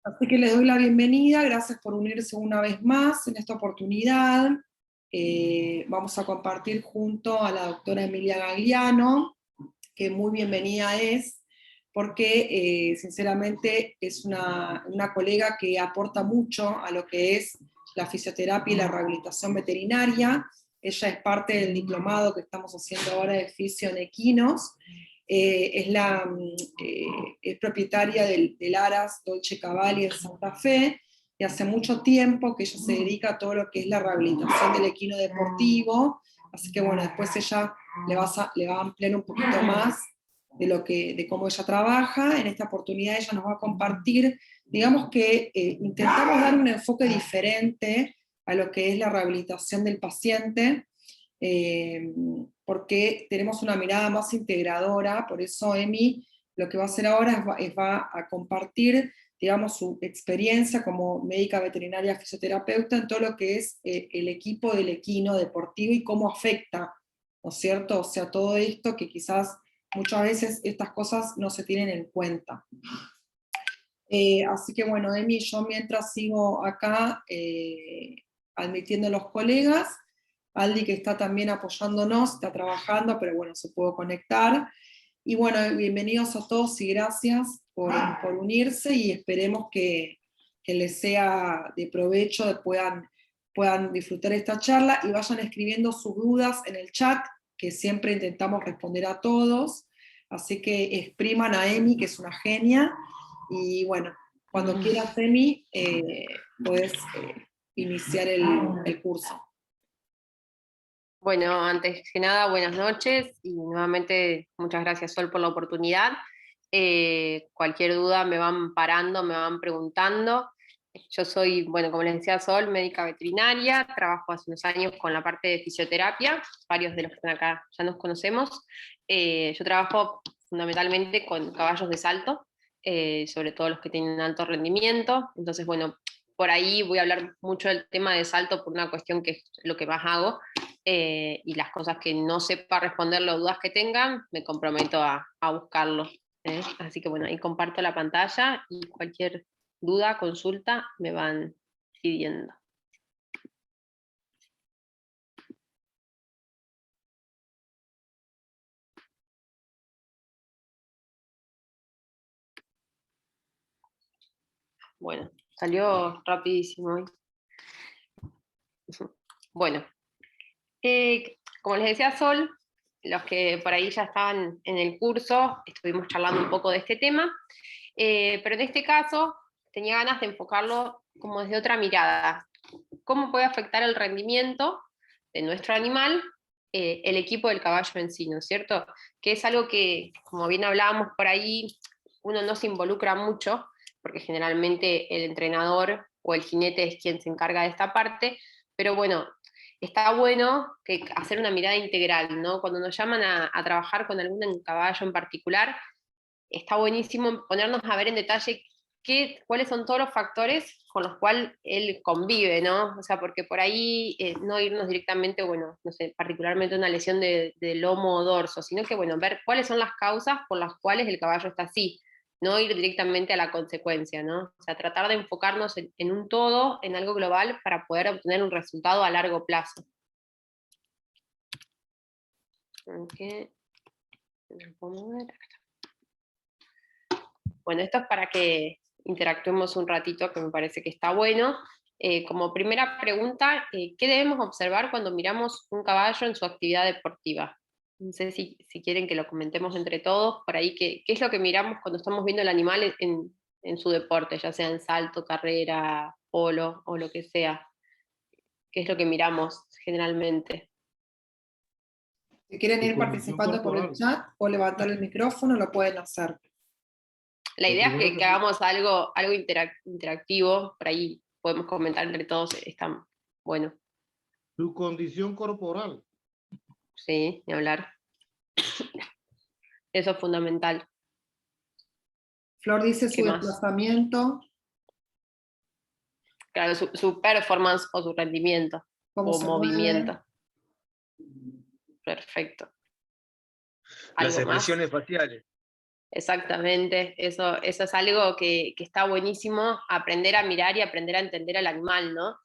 Así que les doy la bienvenida, gracias por unirse una vez más en esta oportunidad. Vamos a compartir junto a la doctora Emilia Gagliano, que muy bienvenida es, porque sinceramente es una colega que aporta mucho a lo que es la fisioterapia y la rehabilitación veterinaria. Ella es parte del diplomado que estamos haciendo ahora de fisio en equinos. Es propietaria del Aras Dolce Cavalli en Santa Fe, y hace mucho tiempo que ella se dedica a todo lo que es la rehabilitación del equino deportivo, así que bueno, después ella le va a ampliar un poquito más de cómo ella trabaja. En esta oportunidad ella nos va a compartir, digamos que intentamos dar un enfoque diferente a lo que es la rehabilitación del paciente, porque tenemos una mirada más integradora. Por eso Emi lo que va a hacer ahora va a compartir, digamos, su experiencia como médica veterinaria fisioterapeuta en todo lo que es el equipo del equino deportivo y cómo afecta, ¿no es cierto? O sea, todo esto que quizás muchas veces estas cosas no se tienen en cuenta. Así que bueno, Emi, yo mientras sigo acá admitiendo a los colegas, Aldi que está también apoyándonos, está trabajando, pero bueno, se pudo conectar. Y bueno, bienvenidos a todos y gracias por unirse, y esperemos que les sea de provecho, puedan disfrutar esta charla y vayan escribiendo sus dudas en el chat, que siempre intentamos responder a todos. Así que expriman a Emi, que es una genia, y bueno, cuando quieras, Emi, puedes iniciar el curso. Bueno, antes que nada, buenas noches y nuevamente muchas gracias, Sol, por la oportunidad. Cualquier duda me van parando, me van preguntando. Yo soy, bueno, como les decía, Sol, médica veterinaria, trabajo hace unos años con la parte de fisioterapia, varios de los que están acá ya nos conocemos. Yo trabajo fundamentalmente con caballos de salto, sobre todo los que tienen alto rendimiento. Entonces, bueno, por ahí voy a hablar mucho del tema de salto por una cuestión que es lo que más hago. Y las cosas que no sepa responder, las dudas que tengan, me comprometo a buscarlo. Así que bueno, ahí comparto la pantalla y cualquier duda, consulta, me van pidiendo. Bueno, salió rapidísimo hoy. Bueno, como les decía Sol, los que por ahí ya estaban en el curso, estuvimos charlando un poco de este tema, pero en este caso tenía ganas de enfocarlo como desde otra mirada. ¿Cómo puede afectar el rendimiento de nuestro animal el equipo del caballo en sí, ¿no es cierto? Que es algo que, como bien hablábamos por ahí, uno no se involucra mucho, porque generalmente el entrenador o el jinete es quien se encarga de esta parte, pero bueno, está bueno hacer una mirada integral, ¿no? Cuando nos llaman a trabajar con algún caballo en particular, está buenísimo ponernos a ver en detalle cuáles son todos los factores con los cuales él convive, ¿no? O sea, porque por ahí no irnos directamente, bueno, no sé, particularmente una lesión de lomo o dorso, sino que, bueno, ver cuáles son las causas por las cuales el caballo está así, no ir directamente a la consecuencia, ¿no? O sea, tratar de enfocarnos en un todo, en algo global, para poder obtener un resultado a largo plazo. Okay. Bueno, esto es para que interactuemos un ratito, que me parece que está bueno. Como primera pregunta, ¿qué debemos observar cuando miramos un caballo en su actividad deportiva? No sé si quieren que lo comentemos entre todos, por ahí, ¿qué es lo que miramos cuando estamos viendo el animal en su deporte, ya sea en salto, carrera, polo o lo que sea? ¿Qué es lo que miramos generalmente? Si quieren Su ir condición participando por el corporal. chat o levantar el micrófono, lo pueden hacer. La Lo idea es primero que que hagamos algo interactivo, por ahí podemos comentar entre todos, está bueno. Su condición corporal. Sí, ni hablar. Eso es fundamental. Flor dice su ¿Qué más? desplazamiento, Claro, su performance o su rendimiento cómo o se mueve. movimiento. Perfecto. Las ¿Algo más? expresiones faciales. Exactamente, eso es algo que está buenísimo, aprender a mirar y aprender a entender al animal, ¿no?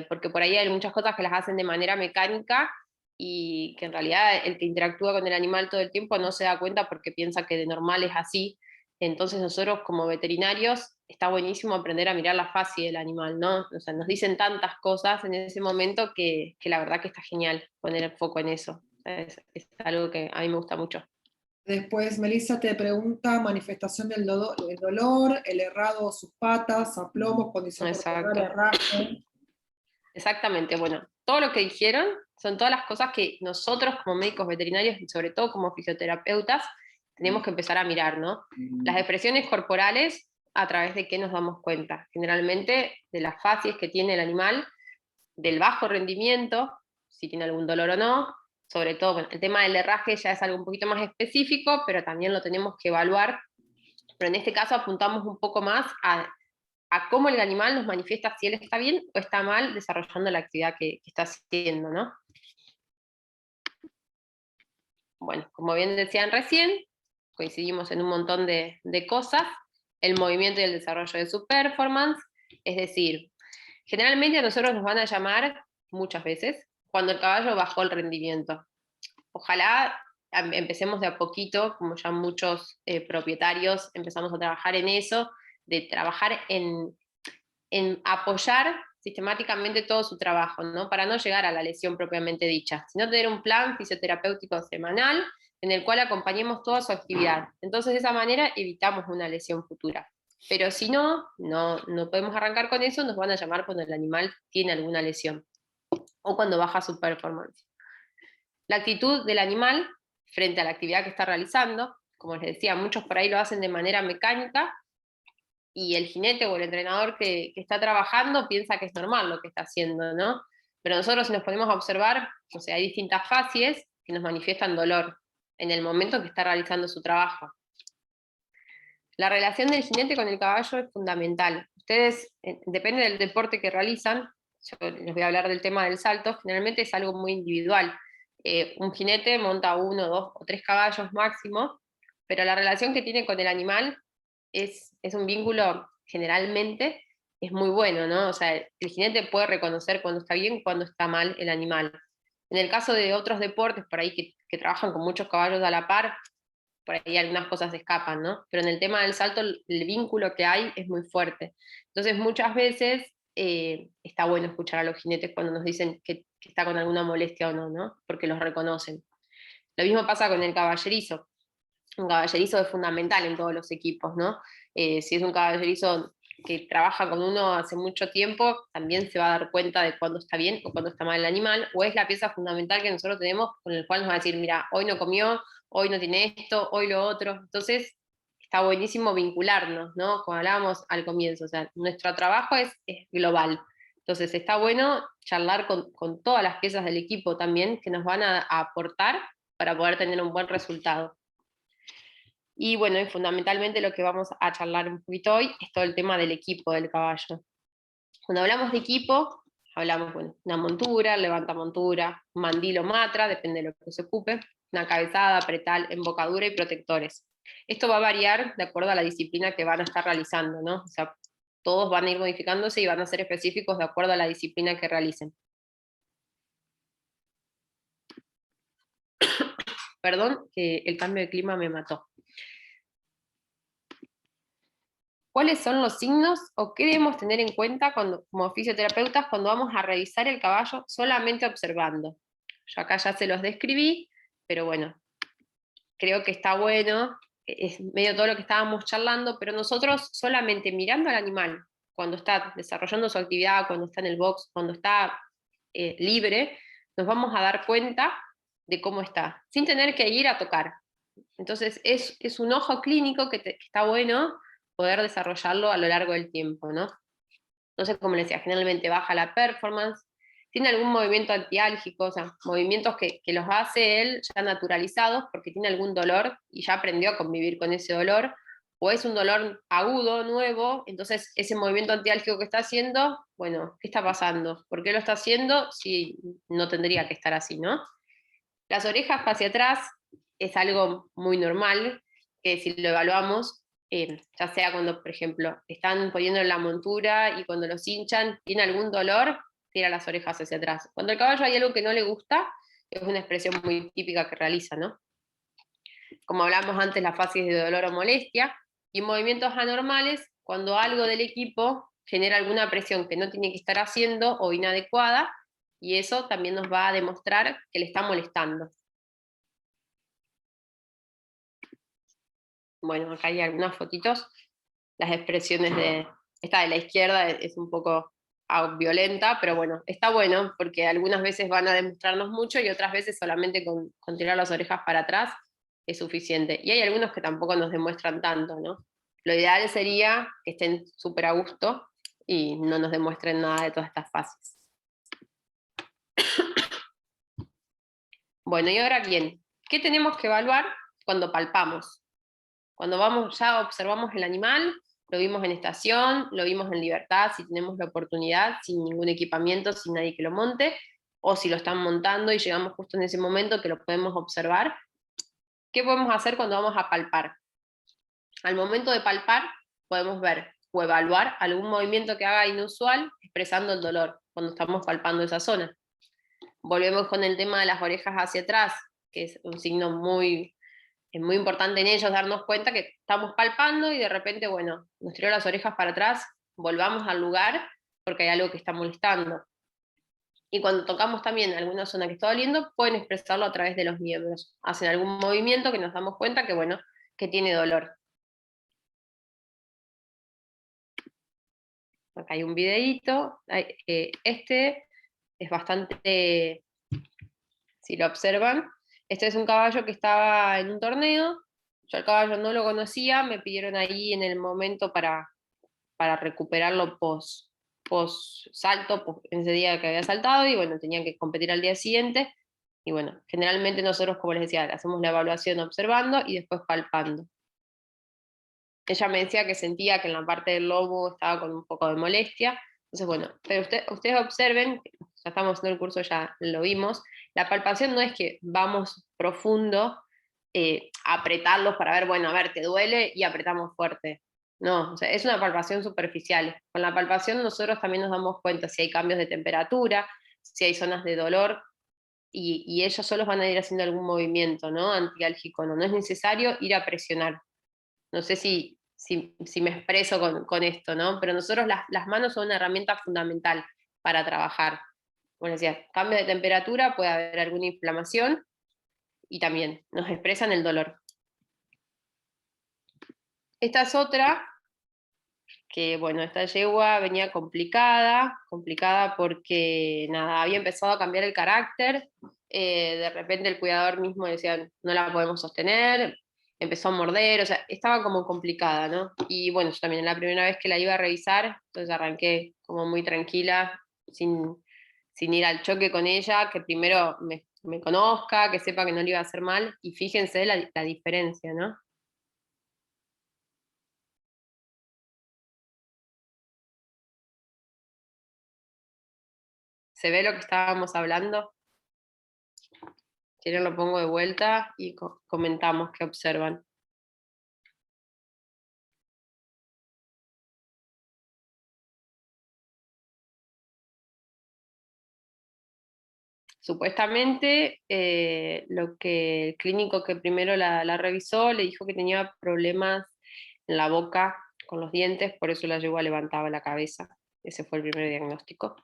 Porque por ahí hay muchas cosas que las hacen de manera mecánica y que en realidad el que interactúa con el animal todo el tiempo no se da cuenta porque piensa que de normal es así. Entonces nosotros como veterinarios está buenísimo aprender a mirar la fase del animal, ¿no? O sea, nos dicen tantas cosas en ese momento que la verdad que está genial poner el foco en eso. Es algo que a mí me gusta mucho. Después Melissa te pregunta manifestación del dolor, el herrado, sus patas, aplomos, condición corporal, Exacto. herraje. Exactamente, bueno, todo lo que dijeron son todas las cosas que nosotros como médicos veterinarios y sobre todo como fisioterapeutas tenemos que empezar a mirar, ¿no? Las expresiones corporales, ¿a través de qué nos damos cuenta? Generalmente de las facies que tiene el animal, del bajo rendimiento, si tiene algún dolor o no, sobre todo, bueno, el tema del herraje ya es algo un poquito más específico, pero también lo tenemos que evaluar, pero en este caso apuntamos un poco más a cómo el animal nos manifiesta si él está bien o está mal desarrollando la actividad que está haciendo, ¿no? Bueno, como bien decían recién, coincidimos en un montón de cosas, el movimiento y el desarrollo de su performance, es decir, generalmente a nosotros nos van a llamar muchas veces cuando el caballo bajó el rendimiento. Ojalá empecemos de a poquito, como ya muchos propietarios empezamos a trabajar en eso, de trabajar en apoyar sistemáticamente todo su trabajo, ¿no? Para no llegar a la lesión propiamente dicha, sino tener un plan fisioterapéutico semanal en el cual acompañemos toda su actividad. Entonces, de esa manera evitamos una lesión futura. Pero si no podemos arrancar con eso, nos van a llamar cuando el animal tiene alguna lesión o cuando baja su performance. La actitud del animal frente a la actividad que está realizando, como les decía, muchos por ahí lo hacen de manera mecánica, y el jinete o el entrenador que está trabajando piensa que es normal lo que está haciendo, ¿no? Pero nosotros si nos ponemos a observar, o sea, hay distintas fases que nos manifiestan dolor en el momento que está realizando su trabajo. La relación del jinete con el caballo es fundamental. Ustedes, depende del deporte que realizan, yo les voy a hablar del tema del salto, generalmente es algo muy individual. Un jinete monta 1, 2 o 3 caballos máximo, pero la relación que tiene con el animal es un vínculo generalmente es muy bueno, ¿no? O sea, el jinete puede reconocer cuando está bien y cuando está mal el animal. En el caso de otros deportes, por ahí que trabajan con muchos caballos a la par, por ahí algunas cosas se escapan, ¿no? Pero en el tema del salto, el vínculo que hay es muy fuerte. Entonces, muchas veces está bueno escuchar a los jinetes cuando nos dicen que está con alguna molestia o no, ¿no? Porque los reconocen. Lo mismo pasa con el caballerizo. Un caballerizo es fundamental en todos los equipos, ¿no? Si es un caballerizo que trabaja con uno hace mucho tiempo, también se va a dar cuenta de cuándo está bien o cuándo está mal el animal, o es la pieza fundamental que nosotros tenemos con el cual nos va a decir, mira, hoy no comió, hoy no tiene esto, hoy lo otro. Entonces, está buenísimo vincularnos, ¿no? Como hablábamos al comienzo, o sea, nuestro trabajo es global. Entonces, está bueno charlar con todas las piezas del equipo también que nos van a aportar para poder tener un buen resultado. Y bueno, y fundamentalmente lo que vamos a charlar un poquito hoy es todo el tema del equipo del caballo. Cuando hablamos de equipo, hablamos, bueno, una montura, levantamontura, mandil o matra, depende de lo que se ocupe, una cabezada, pretal, embocadura y protectores. Esto va a variar de acuerdo a la disciplina que van a estar realizando, ¿no? O sea, todos van a ir modificándose y van a ser específicos de acuerdo a la disciplina que realicen. Perdón, que el cambio de clima me mató. ¿Cuáles son los signos o qué debemos tener en cuenta como fisioterapeutas cuando vamos a revisar el caballo solamente observando? Yo acá ya se los describí, pero bueno, creo que está bueno, es medio todo lo que estábamos charlando, pero nosotros solamente mirando al animal, cuando está desarrollando su actividad, cuando está en el box, cuando está libre, nos vamos a dar cuenta de cómo está, sin tener que ir a tocar. Entonces es un ojo clínico que está bueno poder desarrollarlo a lo largo del tiempo, ¿no? Entonces, como les decía, generalmente baja la performance, tiene algún movimiento antiálgico, o sea, movimientos que los hace él ya naturalizados porque tiene algún dolor y ya aprendió a convivir con ese dolor, o es un dolor agudo, nuevo, entonces ese movimiento antiálgico que está haciendo, bueno, ¿qué está pasando? ¿Por qué lo está haciendo si no tendría que estar así, ¿no? Las orejas hacia atrás es algo muy normal. que si lo evaluamos, ya sea cuando, por ejemplo, están poniendo en la montura y cuando los hinchan, tiene algún dolor, tira las orejas hacia atrás. Cuando al caballo hay algo que no le gusta, es una expresión muy típica que realiza, ¿no? Como hablamos antes, la fases de dolor o molestia, y movimientos anormales, cuando algo del equipo genera alguna presión que no tiene que estar haciendo o inadecuada, y eso también nos va a demostrar que le está molestando. Bueno, acá hay algunas fotitos, las expresiones de, esta de la izquierda es un poco violenta, pero bueno, está bueno, porque algunas veces van a demostrarnos mucho y otras veces solamente con tirar las orejas para atrás es suficiente. Y hay algunos que tampoco nos demuestran tanto, ¿no? Lo ideal sería que estén súper a gusto y no nos demuestren nada de todas estas fases. Bueno, y ahora bien, ¿qué tenemos que evaluar cuando palpamos? Cuando vamos, ya observamos el animal, lo vimos en estación, lo vimos en libertad, si tenemos la oportunidad, sin ningún equipamiento, sin nadie que lo monte, o si lo están montando y llegamos justo en ese momento que lo podemos observar. ¿Qué podemos hacer cuando vamos a palpar? Al momento de palpar, podemos ver o evaluar algún movimiento que haga inusual, expresando el dolor, cuando estamos palpando esa zona. Volvemos con el tema de las orejas hacia atrás, que es un signo es muy importante en ellos darnos cuenta que estamos palpando y de repente, bueno, nos tiró las orejas para atrás, volvamos al lugar porque hay algo que está molestando. Y cuando tocamos también alguna zona que está doliendo, pueden expresarlo a través de los miembros. Hacen algún movimiento que nos damos cuenta que, bueno, que tiene dolor. Acá hay un videíto. Este es bastante, si lo observan, este es un caballo que estaba en un torneo. Yo al caballo no lo conocía, me pidieron ahí en el momento para recuperarlo post salto, en ese día que había saltado, y bueno, tenían que competir al día siguiente. Y bueno, generalmente nosotros, como les decía, hacemos la evaluación observando y después palpando. Ella me decía que sentía que en la parte del lomo estaba con un poco de molestia. Entonces, bueno, pero ustedes observen, ya estamos haciendo el curso, ya lo vimos, la palpación no es que vamos profundo a apretarlos para ver, bueno, a ver, te duele y apretamos fuerte. No, o sea, es una palpación superficial. Con la palpación nosotros también nos damos cuenta si hay cambios de temperatura, si hay zonas de dolor, y ellos solos van a ir haciendo algún movimiento, ¿no? Antiálgico, no es necesario ir a presionar. No sé si me expreso con esto, ¿no? Pero nosotros las manos son una herramienta fundamental para trabajar. Como decía, cambio de temperatura, puede haber alguna inflamación y también nos expresan el dolor. Esta es otra, que bueno, esta yegua venía complicada porque nada, había empezado a cambiar el carácter, de repente el cuidador mismo decía, no la podemos sostener, empezó a morder, o sea, estaba como complicada, ¿no? Y bueno, yo también la primera vez que la iba a revisar, entonces arranqué como muy tranquila, sin ir al choque con ella, que primero me conozca, que sepa que no le iba a hacer mal, y fíjense la diferencia, ¿no? ¿Se ve lo que estábamos hablando? Si no, lo pongo de vuelta y comentamos qué observan. Supuestamente, lo que el clínico que primero la revisó le dijo que tenía problemas en la boca con los dientes, por eso la yegua levantaba la cabeza. Ese fue el primer diagnóstico.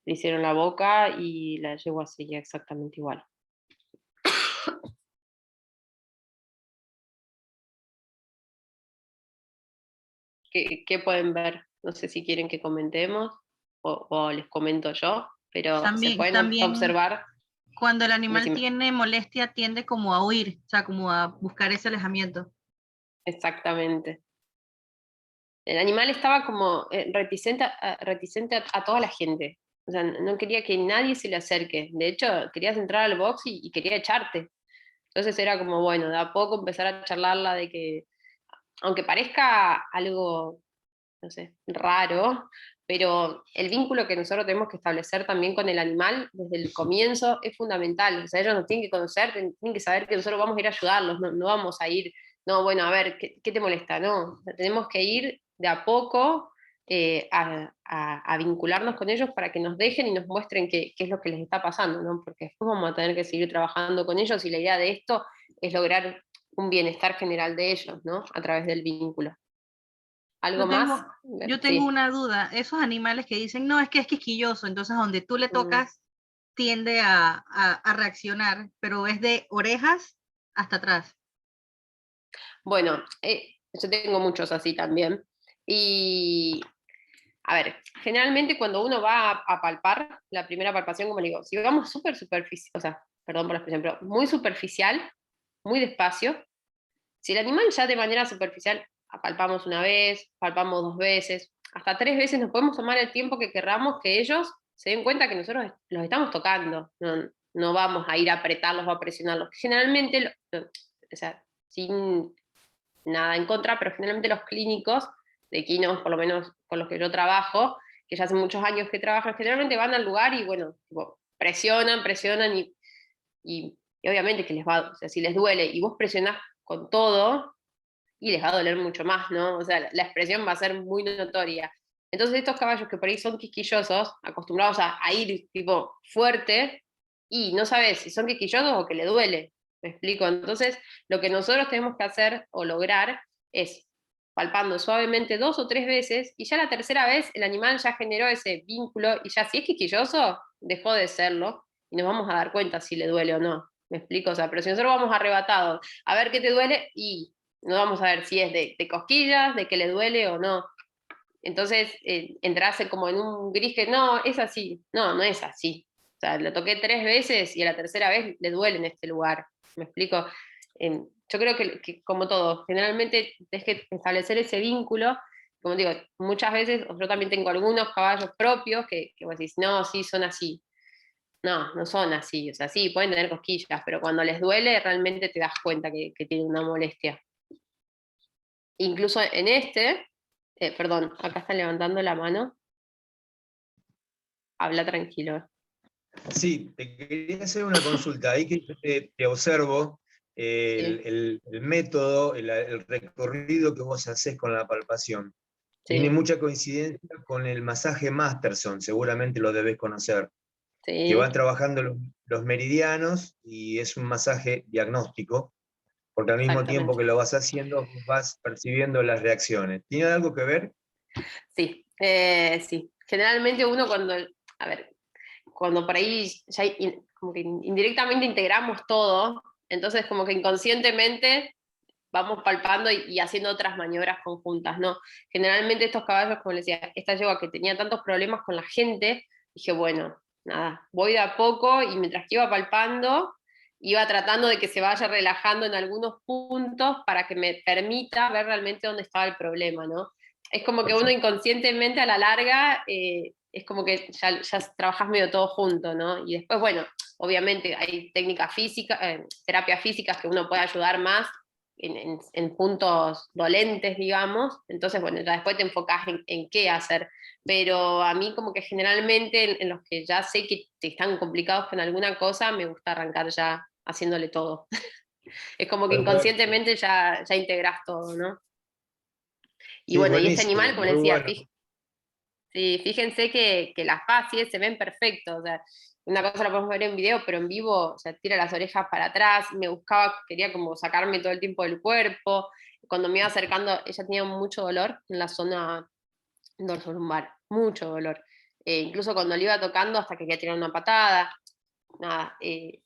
Le hicieron la boca y la yegua seguía exactamente igual. ¿Qué pueden ver? No sé si quieren que comentemos o les comento yo, pero se pueden observar. Cuando el animal Decime. tiene molestia, tiende como a huir, o sea, como a buscar ese alejamiento. Exactamente. El animal estaba como reticente a toda la gente. O sea, no quería que nadie se le acerque. De hecho, querías entrar al box y quería echarte. Entonces era como, bueno, de a poco empezar a charlarla de que, aunque parezca algo, no sé, raro, pero el vínculo que nosotros tenemos que establecer también con el animal desde el comienzo es fundamental. O sea, ellos nos tienen que conocer, tienen que saber que nosotros vamos a ir a ayudarlos, no vamos a ir, no, bueno, a ver, ¿qué te molesta? No, o sea, tenemos que ir de a poco a vincularnos con ellos para que nos dejen y nos muestren qué es lo que les está pasando, ¿no? Porque después vamos a tener que seguir trabajando con ellos y la idea de esto es lograr un bienestar general de ellos, ¿no? A través del vínculo. ¿Algo Yo tengo, más? yo tengo Sí. una duda. Esos animales que dicen, no, es que es quisquilloso, entonces donde tú le tocas tiende a reaccionar, pero es de orejas hasta atrás. Bueno, yo tengo muchos así también. Y, a ver, generalmente cuando uno va a palpar, la primera palpación, como le digo, si vamos súper superficial, o sea, perdón por la expresión, pero muy superficial, muy despacio, si el animal ya de manera superficial palpamos una vez, palpamos 2 veces, hasta 3 veces, nos podemos tomar el tiempo que querramos que ellos se den cuenta que nosotros los estamos tocando, no vamos a ir a apretarlos o a presionarlos. Generalmente, o sea, sin nada en contra, pero generalmente los clínicos de equinos, por lo menos con los que yo trabajo, que ya hace muchos años que trabajan, generalmente van al lugar y bueno, tipo, presionan y obviamente que les va, o sea, si les duele y vos presionás con todo, y les va a doler mucho más, ¿no? O sea, la expresión va a ser muy notoria. Entonces estos caballos que por ahí son quisquillosos, acostumbrados a ir tipo fuerte, y no sabes si son quisquillosos o que le duele, ¿me explico? Entonces lo que nosotros tenemos que hacer o lograr es palpando suavemente 2 o 3 veces, y ya la tercera vez el animal ya generó ese vínculo, y ya si es quisquilloso, dejó de serlo, y nos vamos a dar cuenta si le duele o no, ¿me explico? O sea, pero si nosotros vamos arrebatados, a ver qué te duele, y no vamos a ver si es de cosquillas, de que le duele o no. Entonces entrase como en un gris que no, es así. No, no es así. O sea, lo toqué 3 veces y a la tercera vez le duele en este lugar. ¿Me explico? Yo creo que como todo, generalmente tienes que establecer ese vínculo. Como digo, muchas veces, yo también tengo algunos caballos propios que vos decís, no, sí, son así. No, no son así. O sea, sí, pueden tener cosquillas, pero cuando les duele realmente te das cuenta que tienen una molestia. Incluso en perdón, acá está levantando la mano, habla tranquilo. Sí, te quería hacer una consulta. Ahí que yo te observo el método, el recorrido que vos hacés con la palpación. Tiene Sí, mucha coincidencia con el masaje Masterson, seguramente lo debes conocer, que sí, van trabajando los meridianos y es un masaje diagnóstico, porque al mismo tiempo exactamente. que lo vas haciendo, vas percibiendo las reacciones. ¿Tiene algo que ver? Sí, sí. Generalmente uno cuando, a ver, cuando por ahí ya como que indirectamente integramos todo, entonces como que inconscientemente vamos palpando y haciendo otras maniobras conjuntas, ¿no? Generalmente estos caballos, como les decía, esta yegua que tenía tantos problemas con la gente, dije, bueno, nada, voy de a poco, y mientras que iba palpando, iba tratando de que se vaya relajando en algunos puntos para que me permita ver realmente dónde estaba el problema, ¿no? Es como que uno Perfecto. inconscientemente a la larga, es como que ya trabajas medio todo junto, ¿no? Y después, bueno, obviamente hay técnicas físicas, terapias físicas que uno puede ayudar más en puntos dolentes, digamos, entonces, bueno, ya después te enfocás en qué hacer, pero a mí como que generalmente en los que ya sé que están complicados con alguna cosa, me gusta arrancar ya haciéndole todo. Es como que Perfecto. inconscientemente ya integras todo, ¿no? Y Sí, bueno, y este buenísimo, animal, como les muy decía, bueno. sí, fíjense que las facies se ven perfectos, o sea, una cosa la podemos ver en video, pero en vivo, o sea, tira las orejas para atrás, me buscaba, quería como sacarme todo el tiempo del cuerpo, cuando me iba acercando, ella tenía mucho dolor en la zona dorsolumbar, mucho dolor, incluso cuando le iba tocando hasta que quería tirar una patada, nada, y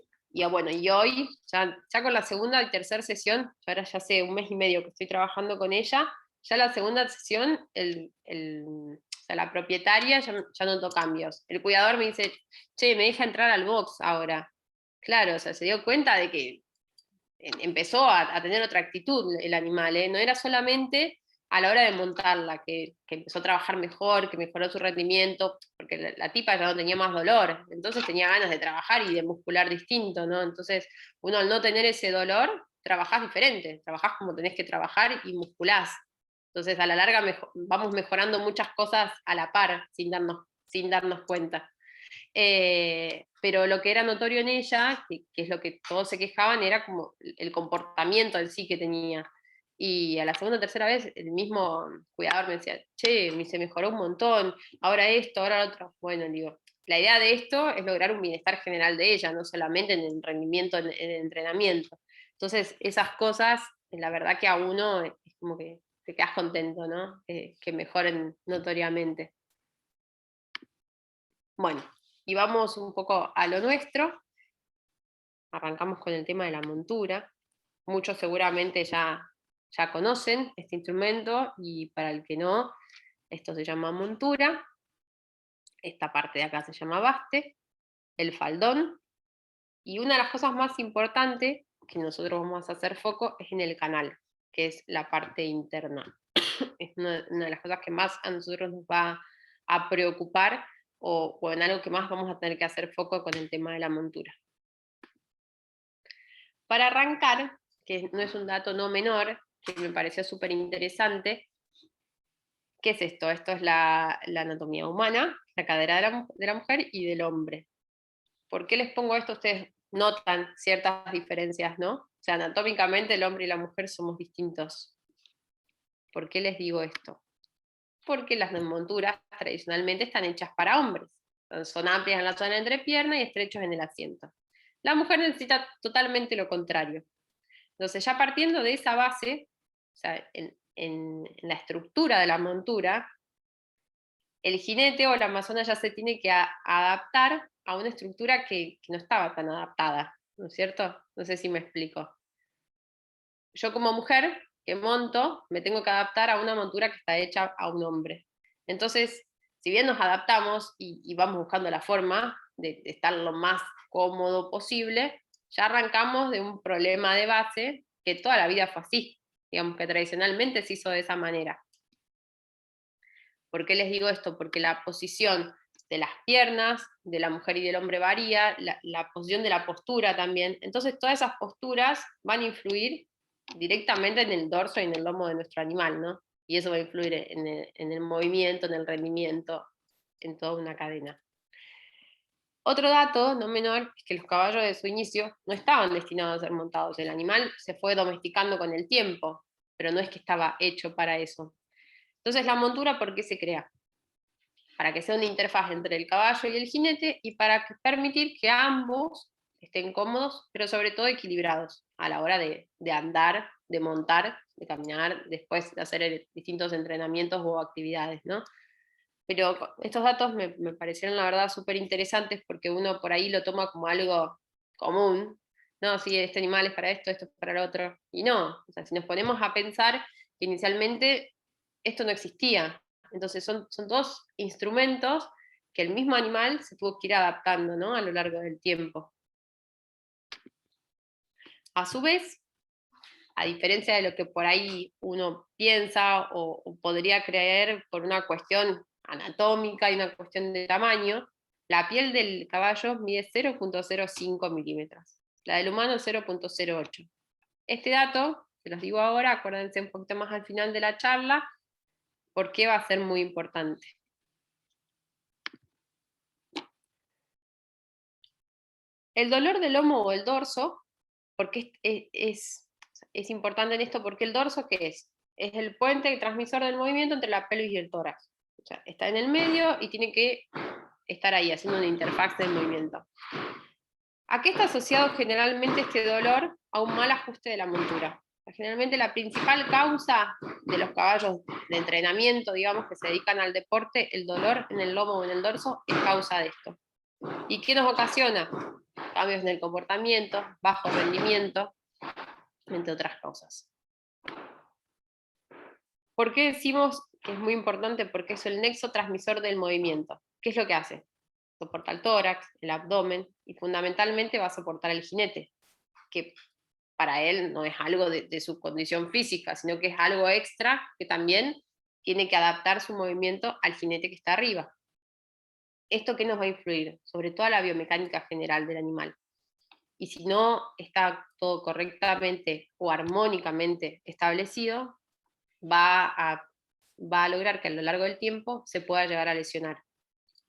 bueno, y hoy, ya con la segunda y tercera sesión, ahora ya hace 1 mes y medio que estoy trabajando con ella, ya la segunda sesión, o sea, la propietaria ya notó cambios. El cuidador me dice, che, me deja entrar al box ahora. Claro, o sea, se dio cuenta de que empezó a tener otra actitud el animal, ¿eh? No era solamente a la hora de montarla, que empezó a trabajar mejor, que mejoró su rendimiento, porque la tipa ya no tenía más dolor, entonces tenía ganas de trabajar y de muscular distinto, ¿no? Entonces, uno al no tener ese dolor, trabajás diferente, trabajás como tenés que trabajar y musculás. Entonces, a la larga vamos mejorando muchas cosas a la par, sin darnos cuenta. Pero lo que era notorio en ella, que es lo que todos se quejaban, era como el comportamiento en sí que tenía. Y a la segunda o tercera vez, el mismo cuidador me decía, che, se mejoró un montón, ahora esto, ahora lo otro. Bueno, digo, la idea de esto es lograr un bienestar general de ella, no solamente en el rendimiento, en el entrenamiento. Entonces, esas cosas, la verdad que a uno es como que te quedas contento, ¿no? Que mejoren notoriamente. Bueno, y vamos un poco a lo nuestro. Arrancamos con el tema de la montura. Muchos seguramente ya conocen este instrumento, y para el que no, esto se llama montura. Esta parte de acá se llama baste, el faldón, y una de las cosas más importantes que nosotros vamos a hacer foco es en el canal, que es la parte interna. Es una de las cosas que más a nosotros nos va a preocupar, o en algo que más vamos a tener que hacer foco con el tema de la montura. Para arrancar, que no es un dato no menor, que me pareció súper interesante, ¿qué es esto? Esto es la anatomía humana, la cadera de la mujer y del hombre. ¿Por qué les pongo esto? Ustedes notan ciertas diferencias, ¿no? O sea, anatómicamente el hombre y la mujer somos distintos. ¿Por qué les digo esto? Porque las monturas tradicionalmente están hechas para hombres. Son amplias en la zona de entrepierna y estrechos en el asiento. La mujer necesita totalmente lo contrario. Entonces, ya partiendo de esa base, o sea, en la estructura de la montura, el jinete o la amazona ya se tiene que adaptar a una estructura que no estaba tan adaptada, ¿no es cierto? No sé si me explico. Yo como mujer que monto, me tengo que adaptar a una montura que está hecha a un hombre. Entonces, si bien nos adaptamos y vamos buscando la forma de estar lo más cómodo posible, ya arrancamos de un problema de base que toda la vida fue así, digamos que tradicionalmente se hizo de esa manera. ¿Por qué les digo esto? Porque la posición de las piernas de la mujer y del hombre varía, la posición de la postura también. Entonces todas esas posturas van a influir directamente en el dorso y en el lomo de nuestro animal, ¿no? Y eso va a influir en el movimiento, en el rendimiento, en toda una cadena. Otro dato no menor es que los caballos de su inicio no estaban destinados a ser montados. El animal se fue domesticando con el tiempo, pero no es que estaba hecho para eso. Entonces, la montura, ¿por qué se crea? Para que sea una interfaz entre el caballo y el jinete, y para permitir que ambos estén cómodos, pero sobre todo equilibrados a la hora de andar, de montar, de caminar, después de hacer distintos entrenamientos o actividades, ¿no? Pero estos datos me parecieron la verdad súper interesantes, porque uno por ahí lo toma como algo común, no, sí, este animal es para esto es para lo otro, y no, o sea, si nos ponemos a pensar que inicialmente esto no existía, entonces son dos instrumentos que el mismo animal se tuvo que ir adaptando, ¿no? A lo largo del tiempo. A su vez, a diferencia de lo que por ahí uno piensa o podría creer por una cuestión anatómica y una cuestión de tamaño, la piel del caballo mide 0.05 milímetros, la del humano 0.08. Este dato, se los digo ahora, acuérdense un poquito más al final de la charla, porque va a ser muy importante. El dolor del lomo o el dorso, porque es importante en esto, porque el dorso, ¿qué es? Es el puente transmisor del movimiento entre la pelvis y el tórax. O sea, está en el medio y tiene que estar ahí, haciendo una interfaz del movimiento. ¿A qué está asociado generalmente este dolor? A un mal ajuste de la montura. Generalmente la principal causa de los caballos de entrenamiento, digamos, que se dedican al deporte, el dolor en el lomo o en el dorso, es causa de esto. ¿Y qué nos ocasiona? Cambios en el comportamiento, bajo rendimiento, entre otras causas. ¿Por qué decimos que es muy importante? Porque es el nexo transmisor del movimiento. ¿Qué es lo que hace? Soporta el tórax, el abdomen, y fundamentalmente va a soportar el jinete, que para él no es algo de su condición física, sino que es algo extra que también tiene que adaptar su movimiento al jinete que está arriba. ¿Esto qué nos va a influir? Sobre todo a la biomecánica general del animal. Y si no está todo correctamente o armónicamente establecido, va a lograr que a lo largo del tiempo se pueda llegar a lesionar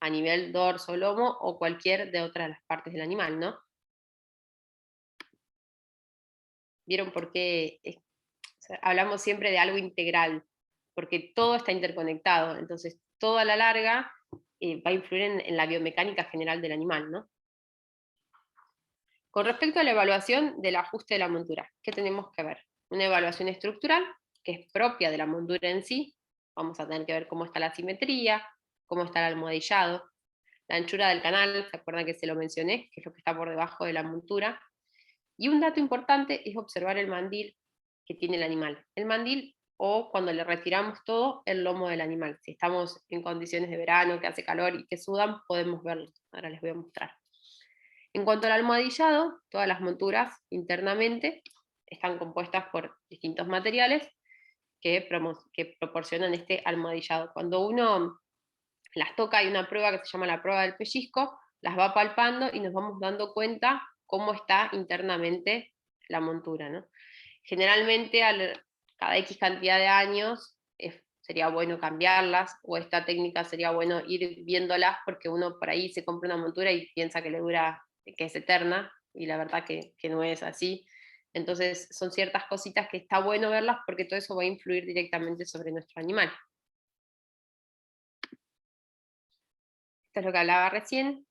a nivel dorso, lomo o cualquier de otras las partes del animal, ¿no? ¿Vieron por qué hablamos siempre de algo integral? Porque todo está interconectado, entonces todo a la larga va a influir en la biomecánica general del animal, ¿no? Con respecto a la evaluación del ajuste de la montura, ¿qué tenemos que ver? Una evaluación estructural, que es propia de la montura en sí. Vamos a tener que ver cómo está la simetría, cómo está el almohadillado, la anchura del canal, ¿se acuerdan que se lo mencioné? Que es lo que está por debajo de la montura. Y un dato importante es observar el mandil que tiene el animal. El mandil, o cuando le retiramos todo, el lomo del animal. Si estamos en condiciones de verano, que hace calor y que sudan, podemos verlo. Ahora les voy a mostrar. En cuanto al almohadillado, todas las monturas internamente están compuestas por distintos materiales que proporcionan este almohadillado. Cuando uno las toca, hay una prueba que se llama la prueba del pellizco, las va palpando y nos vamos dando cuenta cómo está internamente la montura, ¿no? Generalmente cada X cantidad de años sería bueno cambiarlas, o esta técnica sería bueno ir viéndolas, porque uno por ahí se compra una montura y piensa que le dura, que es eterna, y la verdad que no es así. Entonces son ciertas cositas que está bueno verlas, porque todo eso va a influir directamente sobre nuestro animal. Esto es lo que hablaba recién,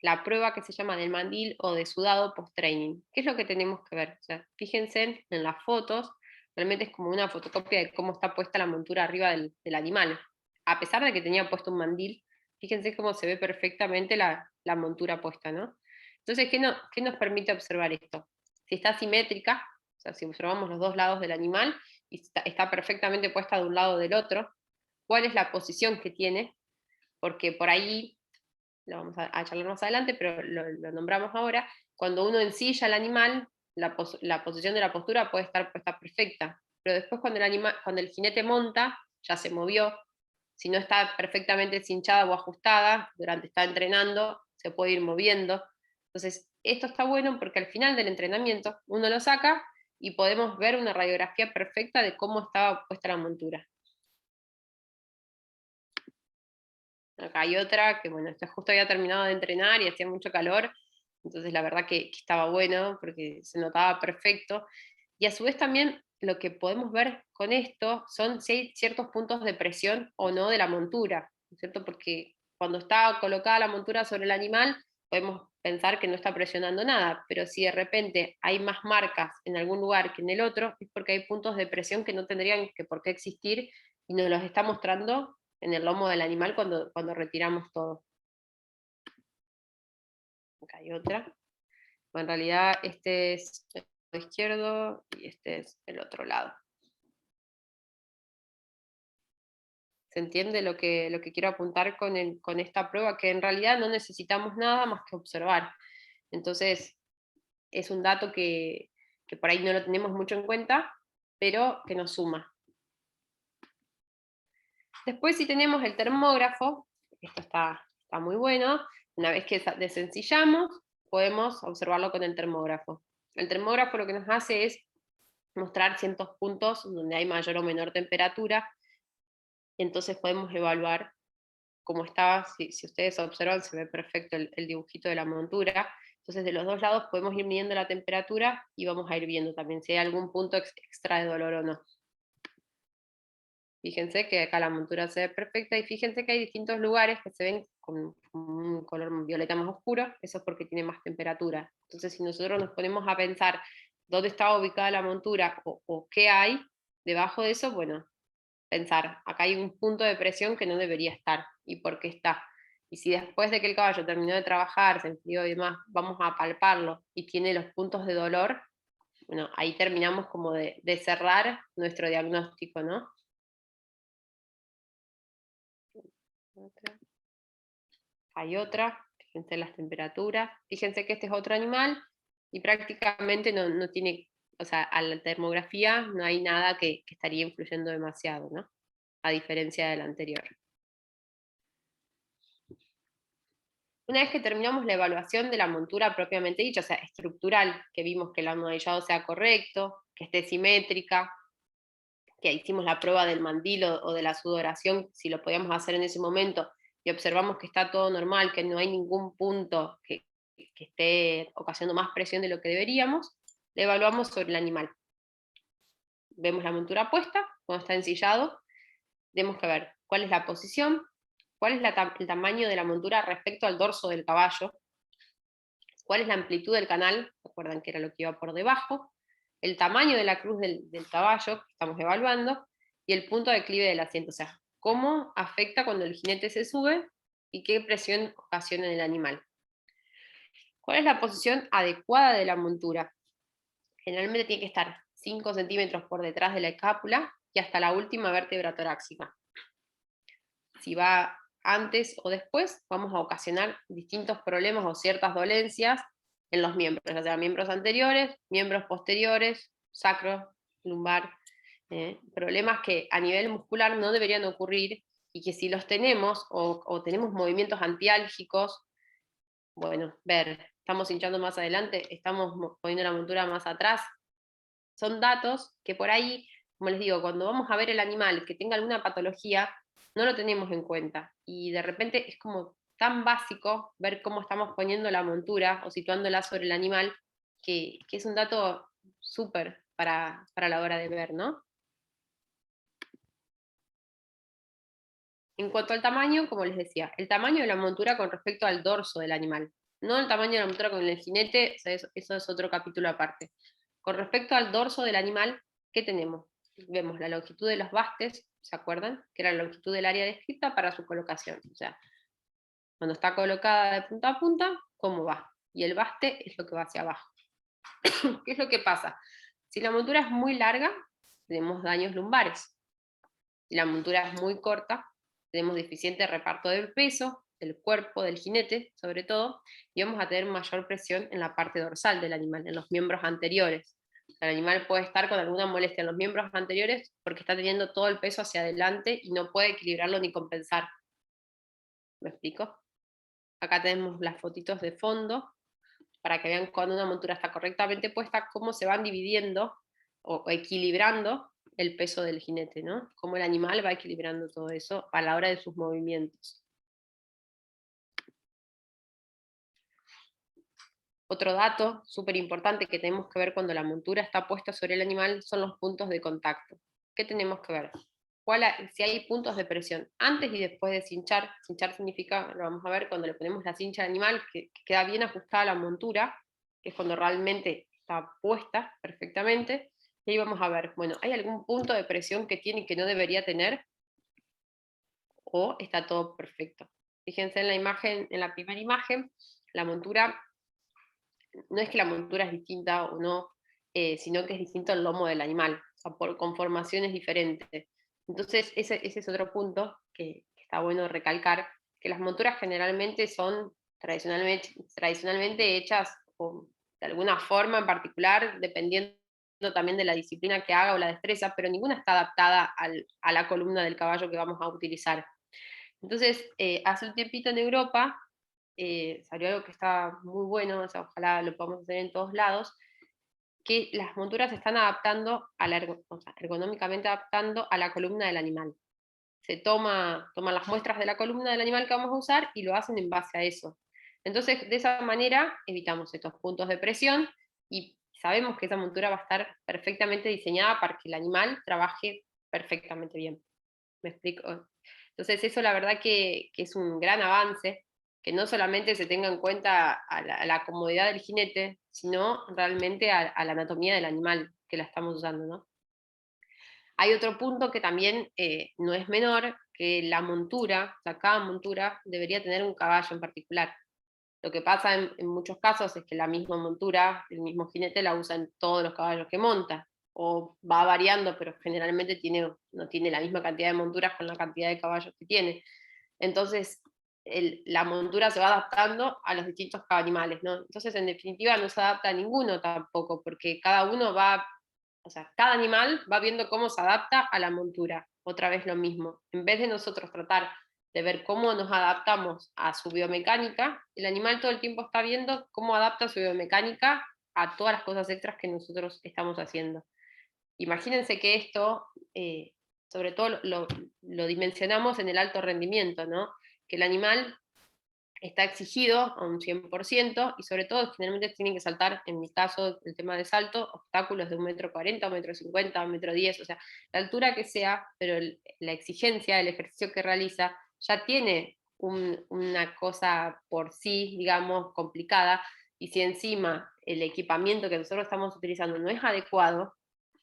la prueba que se llama del mandil o de sudado post-training. ¿Qué es lo que tenemos que ver? O sea, fíjense en las fotos, realmente es como una fotocopia de cómo está puesta la montura arriba del animal. A pesar de que tenía puesto un mandil, fíjense cómo se ve perfectamente la montura puesta, ¿no? Entonces, ¿qué nos permite observar esto? Si está simétrica, o sea, si observamos los dos lados del animal, y está perfectamente puesta de un lado o del otro, ¿cuál es la posición que tiene? Porque por ahí, lo vamos a charlar más adelante, pero lo nombramos ahora, cuando uno ensilla al animal, la posición de la postura puede estar puesta perfecta, pero después cuando el jinete monta, ya se movió. Si no está perfectamente cinchada o ajustada, durante está entrenando, se puede ir moviendo. Entonces, esto está bueno porque al final del entrenamiento uno lo saca y podemos ver una radiografía perfecta de cómo estaba puesta la montura. Acá hay otra que, bueno, justo había terminado de entrenar y hacía mucho calor, entonces la verdad que estaba bueno porque se notaba perfecto. Y a su vez también lo que podemos ver con esto son si hay ciertos puntos de presión o no de la montura, ¿no es cierto? Porque cuando está colocada la montura sobre el animal, podemos pensar que no está presionando nada, pero si de repente hay más marcas en algún lugar que en el otro, es porque hay puntos de presión que no tendrían por qué existir y nos los está mostrando en el lomo del animal cuando retiramos todo. Acá hay otra. Bueno, en realidad este es el lado izquierdo y este es el otro lado. ¿Se entiende lo que quiero apuntar con esta prueba? Que en realidad no necesitamos nada más que observar. Entonces, es un dato que por ahí no lo tenemos mucho en cuenta, pero que nos suma. Después, si tenemos el termógrafo, esto está muy bueno, una vez que desencillamos, podemos observarlo con el termógrafo. El termógrafo lo que nos hace es mostrar ciertos puntos donde hay mayor o menor temperatura, y entonces podemos evaluar cómo está. Si ustedes observan, se ve perfecto el dibujito de la montura. Entonces, de los dos lados podemos ir midiendo la temperatura y vamos a ir viendo también si hay algún punto extra de dolor o no. Fíjense que acá la montura se ve perfecta, y fíjense que hay distintos lugares que se ven con un color violeta más oscuro, eso es porque tiene más temperatura. Entonces, si nosotros nos ponemos a pensar dónde está ubicada la montura o qué hay debajo de eso, bueno, pensar, acá hay un punto de presión que no debería estar, y por qué está. Y si después de que el caballo terminó de trabajar, se enfrió y demás, vamos a palparlo y tiene los puntos de dolor, bueno, ahí terminamos como de cerrar nuestro diagnóstico, ¿no? Hay otra, fíjense las temperaturas, fíjense que este es otro animal y prácticamente no tiene, o sea, a la termografía no hay nada que estaría influyendo demasiado, ¿no? A diferencia del anterior. Una vez que terminamos la evaluación de la montura propiamente dicha, o sea, estructural, que vimos que el almohadillado sea correcto, que esté simétrica, que hicimos la prueba del mandil o de la sudoración, si lo podíamos hacer en ese momento, y observamos que está todo normal, que no hay ningún punto que esté ocasionando más presión de lo que deberíamos, le evaluamos sobre el animal. Vemos la montura puesta, cuando está ensillado, tenemos que ver cuál es la posición, cuál es el tamaño de la montura respecto al dorso del caballo, cuál es la amplitud del canal, recuerdan que era lo que iba por debajo, el tamaño de la cruz del caballo que estamos evaluando, y el punto de declive del asiento, o sea, cómo afecta cuando el jinete se sube y qué presión ocasiona en el animal. ¿Cuál es la posición adecuada de la montura? Generalmente tiene que estar 5 centímetros por detrás de la escápula y hasta la última vértebra torácica. Si va antes o después, vamos a ocasionar distintos problemas o ciertas dolencias en los miembros, ya sea miembros anteriores, miembros posteriores, sacro, lumbar, problemas que a nivel muscular no deberían ocurrir y que si los tenemos o tenemos movimientos antiálgicos, bueno, estamos hinchando más adelante, estamos poniendo la montura más atrás, son datos que por ahí, como les digo, cuando vamos a ver el animal que tenga alguna patología, no lo tenemos en cuenta, y de repente es como tan básico ver cómo estamos poniendo la montura o situándola sobre el animal, que es un dato súper para la hora de ver, ¿no? En cuanto al tamaño, como les decía, el tamaño de la montura con respecto al dorso del animal, no el tamaño de la montura con el jinete, eso es otro capítulo aparte. Con respecto al dorso del animal, ¿qué tenemos? Vemos la longitud de los bastes, ¿se acuerdan? Que era la longitud del área descrita para su colocación. O sea, cuando está colocada de punta a punta, ¿cómo va? Y el baste es lo que va hacia abajo. ¿Qué es lo que pasa? Si la montura es muy larga, tenemos daños lumbares. Si la montura es muy corta, tenemos deficiente reparto del peso, del cuerpo, del jinete, sobre todo, y vamos a tener mayor presión en la parte dorsal del animal, en los miembros anteriores. El animal puede estar con alguna molestia en los miembros anteriores porque está teniendo todo el peso hacia adelante y no puede equilibrarlo ni compensar. ¿Me explico? Acá tenemos las fotitos de fondo, para que vean cuando una montura está correctamente puesta, cómo se van dividiendo o equilibrando el peso del jinete, ¿no? Cómo el animal va equilibrando todo eso a la hora de sus movimientos. Otro dato súper importante que tenemos que ver cuando la montura está puesta sobre el animal son los puntos de contacto. ¿Qué tenemos que ver? Si hay puntos de presión antes y después de cinchar. Cinchar significa, lo vamos a ver cuando le ponemos la cincha al animal, que queda bien ajustada a la montura, que es cuando realmente está puesta perfectamente. Y ahí vamos a ver, bueno, ¿hay algún punto de presión que tiene que no debería tener? ¿O está todo perfecto? Fíjense en la imagen, en la primera imagen, la montura, no es que la montura es distinta o no, sino que es distinto el lomo del animal, o sea, con formaciones diferentes. Entonces, ese es otro punto que está bueno recalcar, que las monturas generalmente son tradicionalmente hechas de alguna forma en particular, dependiendo también de la disciplina que haga o la destreza, pero ninguna está adaptada a la columna del caballo que vamos a utilizar. Entonces, hace un tiempito en Europa, salió algo que está muy bueno, o sea, ojalá lo podamos hacer en todos lados, que las monturas se están adaptando, o sea, ergonómicamente adaptando a la columna del animal. Se toman las muestras de la columna del animal que vamos a usar y lo hacen en base a eso. Entonces, de esa manera evitamos estos puntos de presión y sabemos que esa montura va a estar perfectamente diseñada para que el animal trabaje perfectamente bien. ¿Me explico? Entonces, eso la verdad que es un gran avance, que no solamente se tenga en cuenta a la comodidad del jinete, sino realmente a la anatomía del animal que la estamos usando, ¿no? Hay otro punto que también no es menor, que la montura, o sea, cada montura debería tener un caballo en particular. Lo que pasa en muchos casos es que la misma montura, el mismo jinete la usa en todos los caballos que monta, o va variando, pero generalmente no tiene la misma cantidad de monturas con la cantidad de caballos que tiene. Entonces, la montura se va adaptando a los distintos animales, ¿no? Entonces, en definitiva, no se adapta a ninguno tampoco, porque cada uno o sea, cada animal va viendo cómo se adapta a la montura. Otra vez lo mismo. En vez de nosotros tratar de ver cómo nos adaptamos a su biomecánica, el animal todo el tiempo está viendo cómo adapta su biomecánica a todas las cosas extras que nosotros estamos haciendo. imagínense que esto, sobre todo lo dimensionamos en el alto rendimiento, ¿no? Que el animal está exigido a un 100%, y sobre todo generalmente tienen que saltar, en mi caso, el tema de salto, obstáculos de 1,40 m, 1,50 m, 1,10 m, o sea, la altura que sea, pero la exigencia, el ejercicio que realiza, ya tiene una cosa por sí, digamos, complicada, y si encima el equipamiento que nosotros estamos utilizando no es adecuado,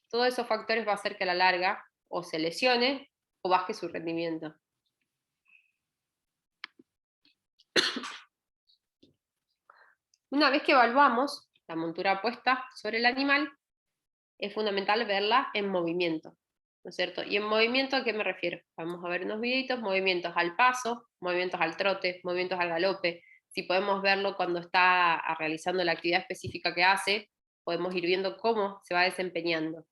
todos esos factores va a hacer que a la larga o se lesione o baje su rendimiento. Una vez que evaluamos la montura puesta sobre el animal, es fundamental verla en movimiento, ¿no es cierto? ¿Y en movimiento a qué me refiero? Vamos a ver unos videitos, movimientos al paso, movimientos al trote, movimientos al galope. Si podemos verlo cuando está realizando la actividad específica que hace, podemos ir viendo cómo se va desempeñando.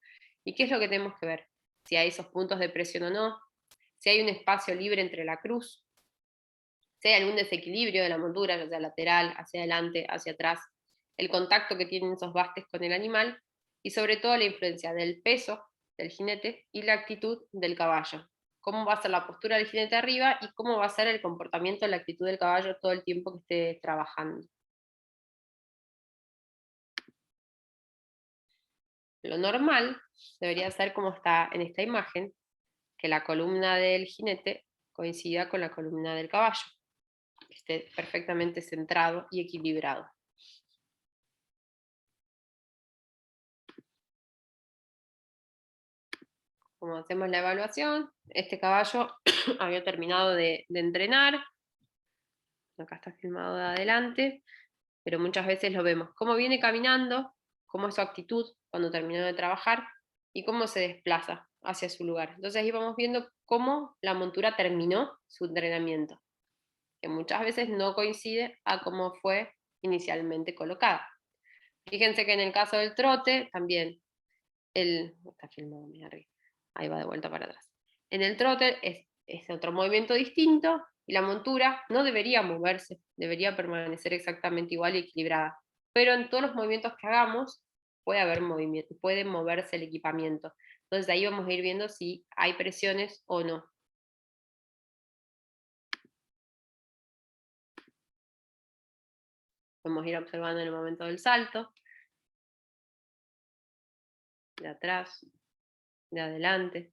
¿Y qué es lo que tenemos que ver? Si hay esos puntos de presión o no, si hay un espacio libre entre la cruz, si hay algún desequilibrio de la montura, ya sea lateral, hacia adelante, hacia atrás, el contacto que tienen esos bastes con el animal, y sobre todo la influencia del peso del jinete y la actitud del caballo. Cómo va a ser la postura del jinete arriba y cómo va a ser el comportamiento, la actitud del caballo todo el tiempo que esté trabajando. Lo normal debería ser como está en esta imagen, que la columna del jinete coincida con la columna del caballo, que esté perfectamente centrado y equilibrado. Como hacemos la evaluación, este caballo había terminado de entrenar, acá está filmado de adelante, pero muchas veces lo vemos cómo viene caminando, cómo es su actitud cuando terminó de trabajar y cómo se desplaza hacia su lugar. Entonces ahí vamos viendo cómo la montura terminó su entrenamiento, que muchas veces no coincide a cómo fue inicialmente colocada. Fíjense que en el caso del trote, también, está filmado muy arriba, ahí va de vuelta para atrás. En el trote es otro movimiento distinto, y la montura no debería moverse, debería permanecer exactamente igual y equilibrada. Pero en todos los movimientos que hagamos, puede haber movimiento, puede moverse el equipamiento. Entonces ahí vamos a ir viendo si hay presiones o no. Podemos ir observando en el momento del salto, de atrás, de adelante.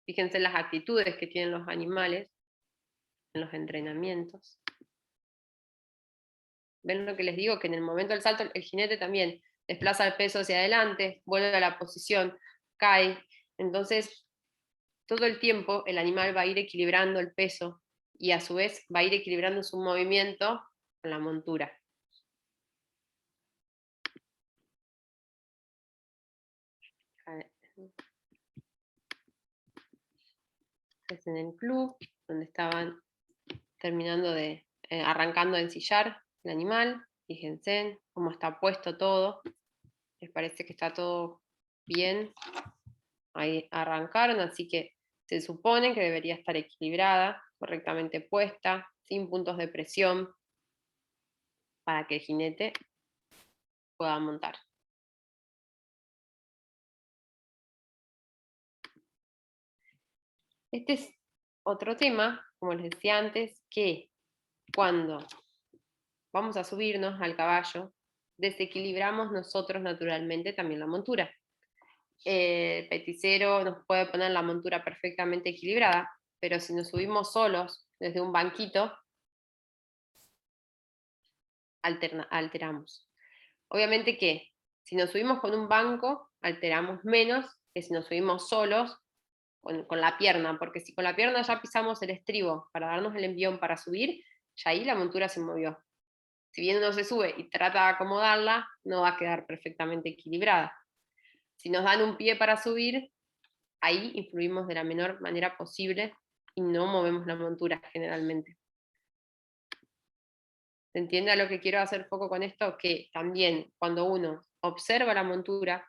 Fíjense las actitudes que tienen los animales en los entrenamientos. ¿Ven lo que les digo? Que en el momento del salto el jinete también desplaza el peso hacia adelante, vuelve a la posición, cae. Entonces, todo el tiempo el animal va a ir equilibrando el peso y a su vez va a ir equilibrando su movimiento con la montura. Es en el club, donde estaban terminando de, arrancando a ensillar el animal. Fíjense cómo está puesto todo. Les parece que está todo bien. Ahí arrancaron, así que se supone que debería estar equilibrada, correctamente puesta, sin puntos de presión, para que el jinete pueda montar. Este es otro tema, como les decía antes, que cuando vamos a subirnos al caballo, desequilibramos nosotros naturalmente también la montura. El peticero nos puede poner la montura perfectamente equilibrada, pero si nos subimos solos desde un banquito, alteramos. Obviamente que si nos subimos con un banco, alteramos menos que si nos subimos solos con la pierna, porque si con la pierna ya pisamos el estribo para darnos el envión para subir, ya ahí la montura se movió. Si bien no se sube y trata de acomodarla, no va a quedar perfectamente equilibrada. Si nos dan un pie para subir, ahí influimos de la menor manera posible y no movemos la montura generalmente. ¿Se entiende a lo que quiero hacer foco con esto? Que también cuando uno observa la montura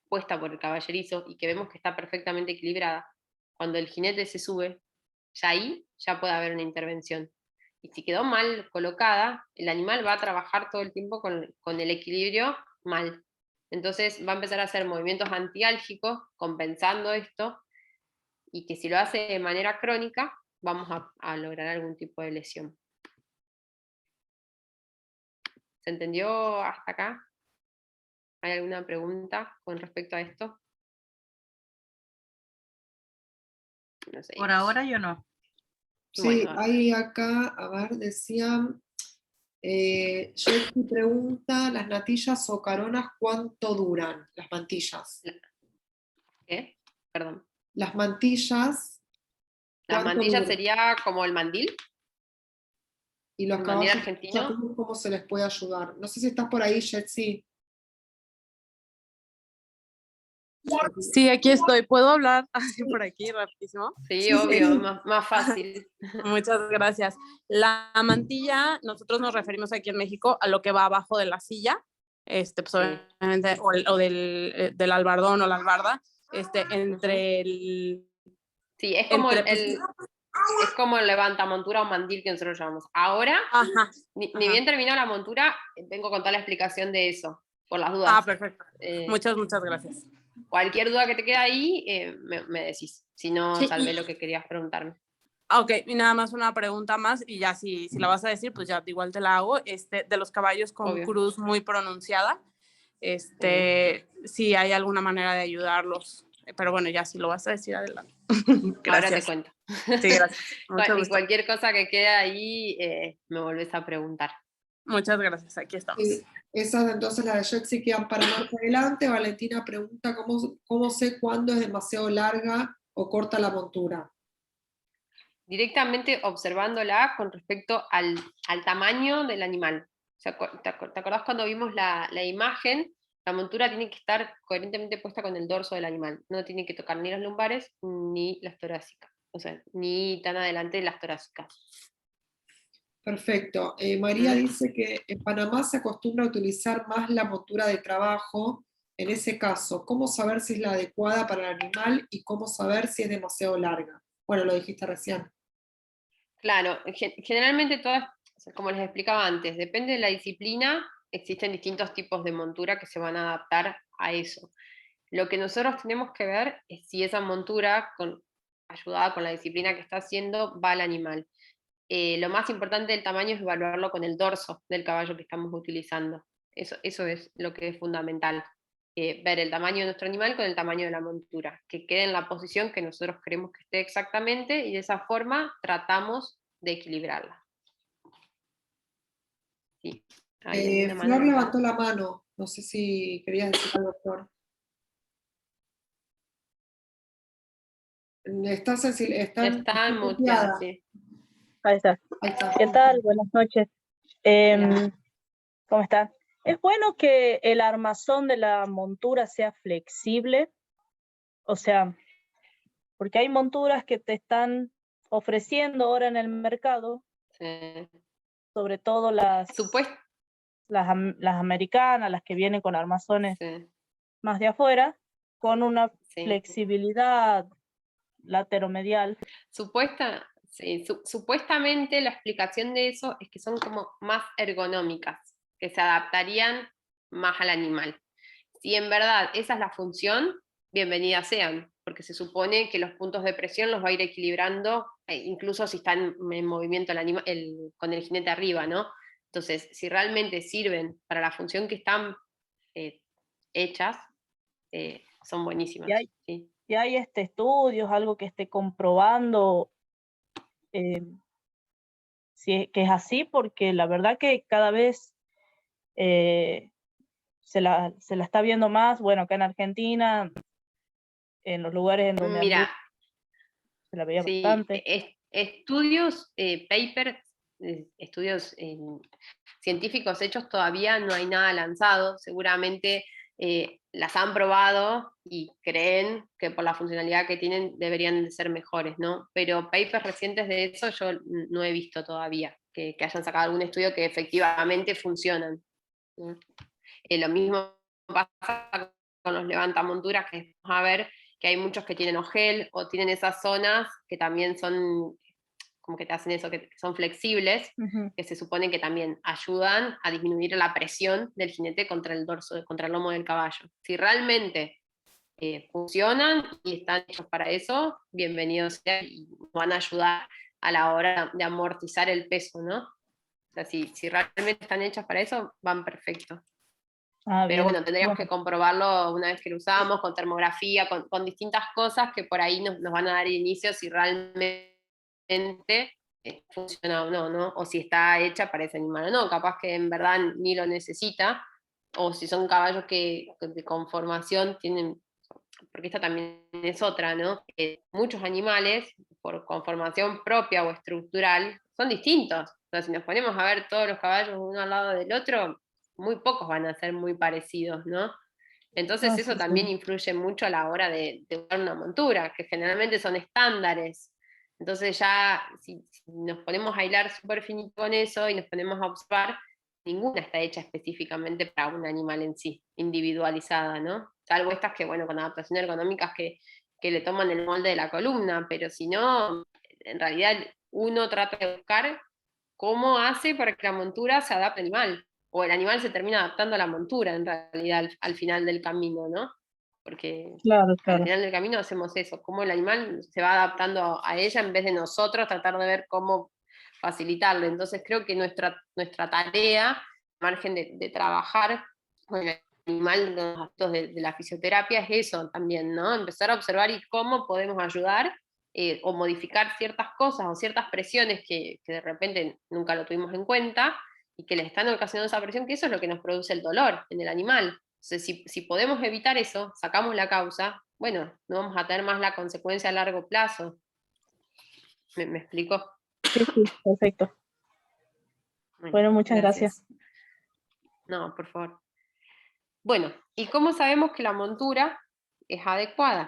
puesta por el caballerizo y que vemos que está perfectamente equilibrada, cuando el jinete se sube, ya ahí ya puede haber una intervención. Y si quedó mal colocada, el animal va a trabajar todo el tiempo con el equilibrio mal. Entonces va a empezar a hacer movimientos antiálgicos, compensando esto, y que si lo hace de manera crónica, vamos a lograr algún tipo de lesión. ¿Se entendió hasta acá? ¿Hay alguna pregunta con respecto a esto? No sé. Por ahora yo no. Sí, Bueno. hay acá, a ver, decían, Jessy pregunta, ¿las natillas o caronas cuánto duran? Las mantillas. ¿Qué? Perdón. Las mantillas, ¿Las ¿cuánto mantillas duran? sería como el mandil? Y los ¿El mandil caballos, argentino? ¿cómo se les puede ayudar? No sé si estás por ahí, Jessy. Sí, aquí estoy. ¿Puedo hablar así por aquí rapidísimo? Sí, Sí, obvio, sí. más fácil. Muchas gracias. La mantilla, nosotros nos referimos aquí en México a lo que va abajo de la silla, pues Sí. obviamente, o del albardón o la albarda, entre el... Sí, es como Entre, pues, es como el levantamontura o mandil que nosotros llamamos. Ahora, ajá, ni ajá. bien terminó la montura, vengo con toda la explicación de eso, por las dudas. Perfecto. Eh, Muchas gracias. Cualquier duda que te quede ahí, me decís. Si no, Sí, salvé lo que querías preguntarme. Ok, y nada más una pregunta más, y ya si la vas a decir, pues ya igual te la hago. De los caballos con Obvio. cruz muy pronunciada, si hay alguna manera de ayudarlos. Pero bueno, ya si lo vas a decir, adelante. Ahora te Gracias. cuento. Sí, gracias. Mucho Y gusto. cualquier cosa que quede ahí, me volvés a preguntar. Muchas gracias, aquí estamos. Esas entonces las de Jessy quedan para más adelante. Valentina pregunta cómo sé cuándo es demasiado larga o corta la montura. Directamente observándola con respecto al tamaño del animal. O sea, ¿te acordás cuando vimos la imagen? La montura tiene que estar coherentemente puesta con el dorso del animal. No tiene que tocar ni los lumbares ni las torácicas. O sea, ni tan adelante las torácicas. Perfecto. María dice que en Panamá se acostumbra a utilizar más la montura de trabajo. En ese caso, ¿cómo saber si es la adecuada para el animal y cómo saber si es demasiado larga? Bueno, lo dijiste recién. Claro, generalmente todas, o sea, como les explicaba antes, depende de la disciplina, existen distintos tipos de montura que se van a adaptar a eso. Lo que nosotros tenemos que ver es si esa montura, ayudada con la disciplina que está haciendo, va al animal. Lo más importante del tamaño es evaluarlo con el dorso del caballo que estamos utilizando. Eso es lo que es fundamental. Ver el tamaño de nuestro animal con el tamaño de la montura, que quede en la posición que nosotros queremos que esté exactamente, y de esa forma tratamos de equilibrarla. Sí. ¿Hay alguna mano Flor levantada? levantó la mano. No sé si querías decir algo, Flor. Estás Está muteada, muteada. sí. Ahí está. Ahí está. ¿Qué tal? Buenas noches. ¿Cómo está? ¿Es bueno que el armazón de la montura sea flexible? O sea, porque hay monturas que te están ofreciendo ahora en el mercado, Sí. sobre todo las americanas, las que vienen con armazones Sí. más de afuera, con una Sí. flexibilidad lateromedial. Supuestamente la explicación de eso es que son como más ergonómicas, que se adaptarían más al animal. Si en verdad esa es la función, bienvenidas sean, porque se supone que los puntos de presión los va a ir equilibrando, incluso si está en movimiento con el jinete arriba, ¿no? Entonces, si realmente sirven para la función que están hechas, son buenísimas. Y hay estudios, algo que esté comprobando que es así, porque la verdad que cada vez se la está viendo más, bueno, acá en Argentina, en los lugares en donde anduve, se la veía bastante. Estudios, estudios científicos hechos todavía no hay nada lanzado, seguramente las han probado y creen que por la funcionalidad que tienen deberían de ser mejores, ¿no? Pero papers recientes de eso yo no he visto todavía, que hayan sacado algún estudio que efectivamente funcionan, ¿no? Lo mismo pasa con los levantamonturas, que vamos a ver que hay muchos que tienen ojel o tienen esas zonas que también son como que te hacen eso, que son flexibles, que se supone que también ayudan a disminuir la presión del jinete contra el dorso, contra el lomo del caballo. Si realmente funcionan y están hechos para eso, bienvenidos sea, y van a ayudar a la hora de amortizar el peso, ¿no? O sea, si realmente están hechas para eso, van perfecto. Ah, Pero bien. bueno, tendríamos que comprobarlo una vez que lo usamos, con termografía, con distintas cosas que por ahí nos van a dar inicio si realmente funciona o no, ¿no? O si está hecha para ese animal o no, capaz que en verdad ni lo necesita, o si son caballos que de conformación tienen, porque esta también es otra, ¿no? Muchos animales, por conformación propia o estructural, son distintos. O sea, si nos ponemos a ver todos los caballos uno al lado del otro, muy pocos van a ser muy parecidos, ¿no? Entonces eso también influye mucho a la hora de usar una montura, que generalmente son estándares. Entonces ya, si nos ponemos a hilar súper finito con eso y nos ponemos a observar, ninguna está hecha específicamente para un animal en sí, individualizada, ¿no? Salvo estas que, bueno, con adaptaciones ergonómicas que le toman el molde de la columna, pero si no, en realidad uno trata de buscar cómo hace para que la montura se adapte al animal, o el animal se termina adaptando a la montura, en realidad, al final del camino, ¿no? Porque Claro, al claro. final del camino hacemos eso, cómo el animal se va adaptando a ella en vez de nosotros tratar de ver cómo facilitarle. Entonces creo que nuestra tarea, al margen de trabajar con el animal, los aspectos de la fisioterapia, es eso también, ¿no? Empezar a observar y cómo podemos ayudar o modificar ciertas cosas o ciertas presiones que de repente nunca lo tuvimos en cuenta y que le están ocasionando esa presión, que eso es lo que nos produce el dolor en el animal. Entonces, si podemos evitar eso, sacamos la causa, bueno, no vamos a tener más la consecuencia a largo plazo. ¿Me explico? Sí, perfecto. Bueno, muchas gracias. No, por favor. Bueno, ¿y cómo sabemos que la montura es adecuada?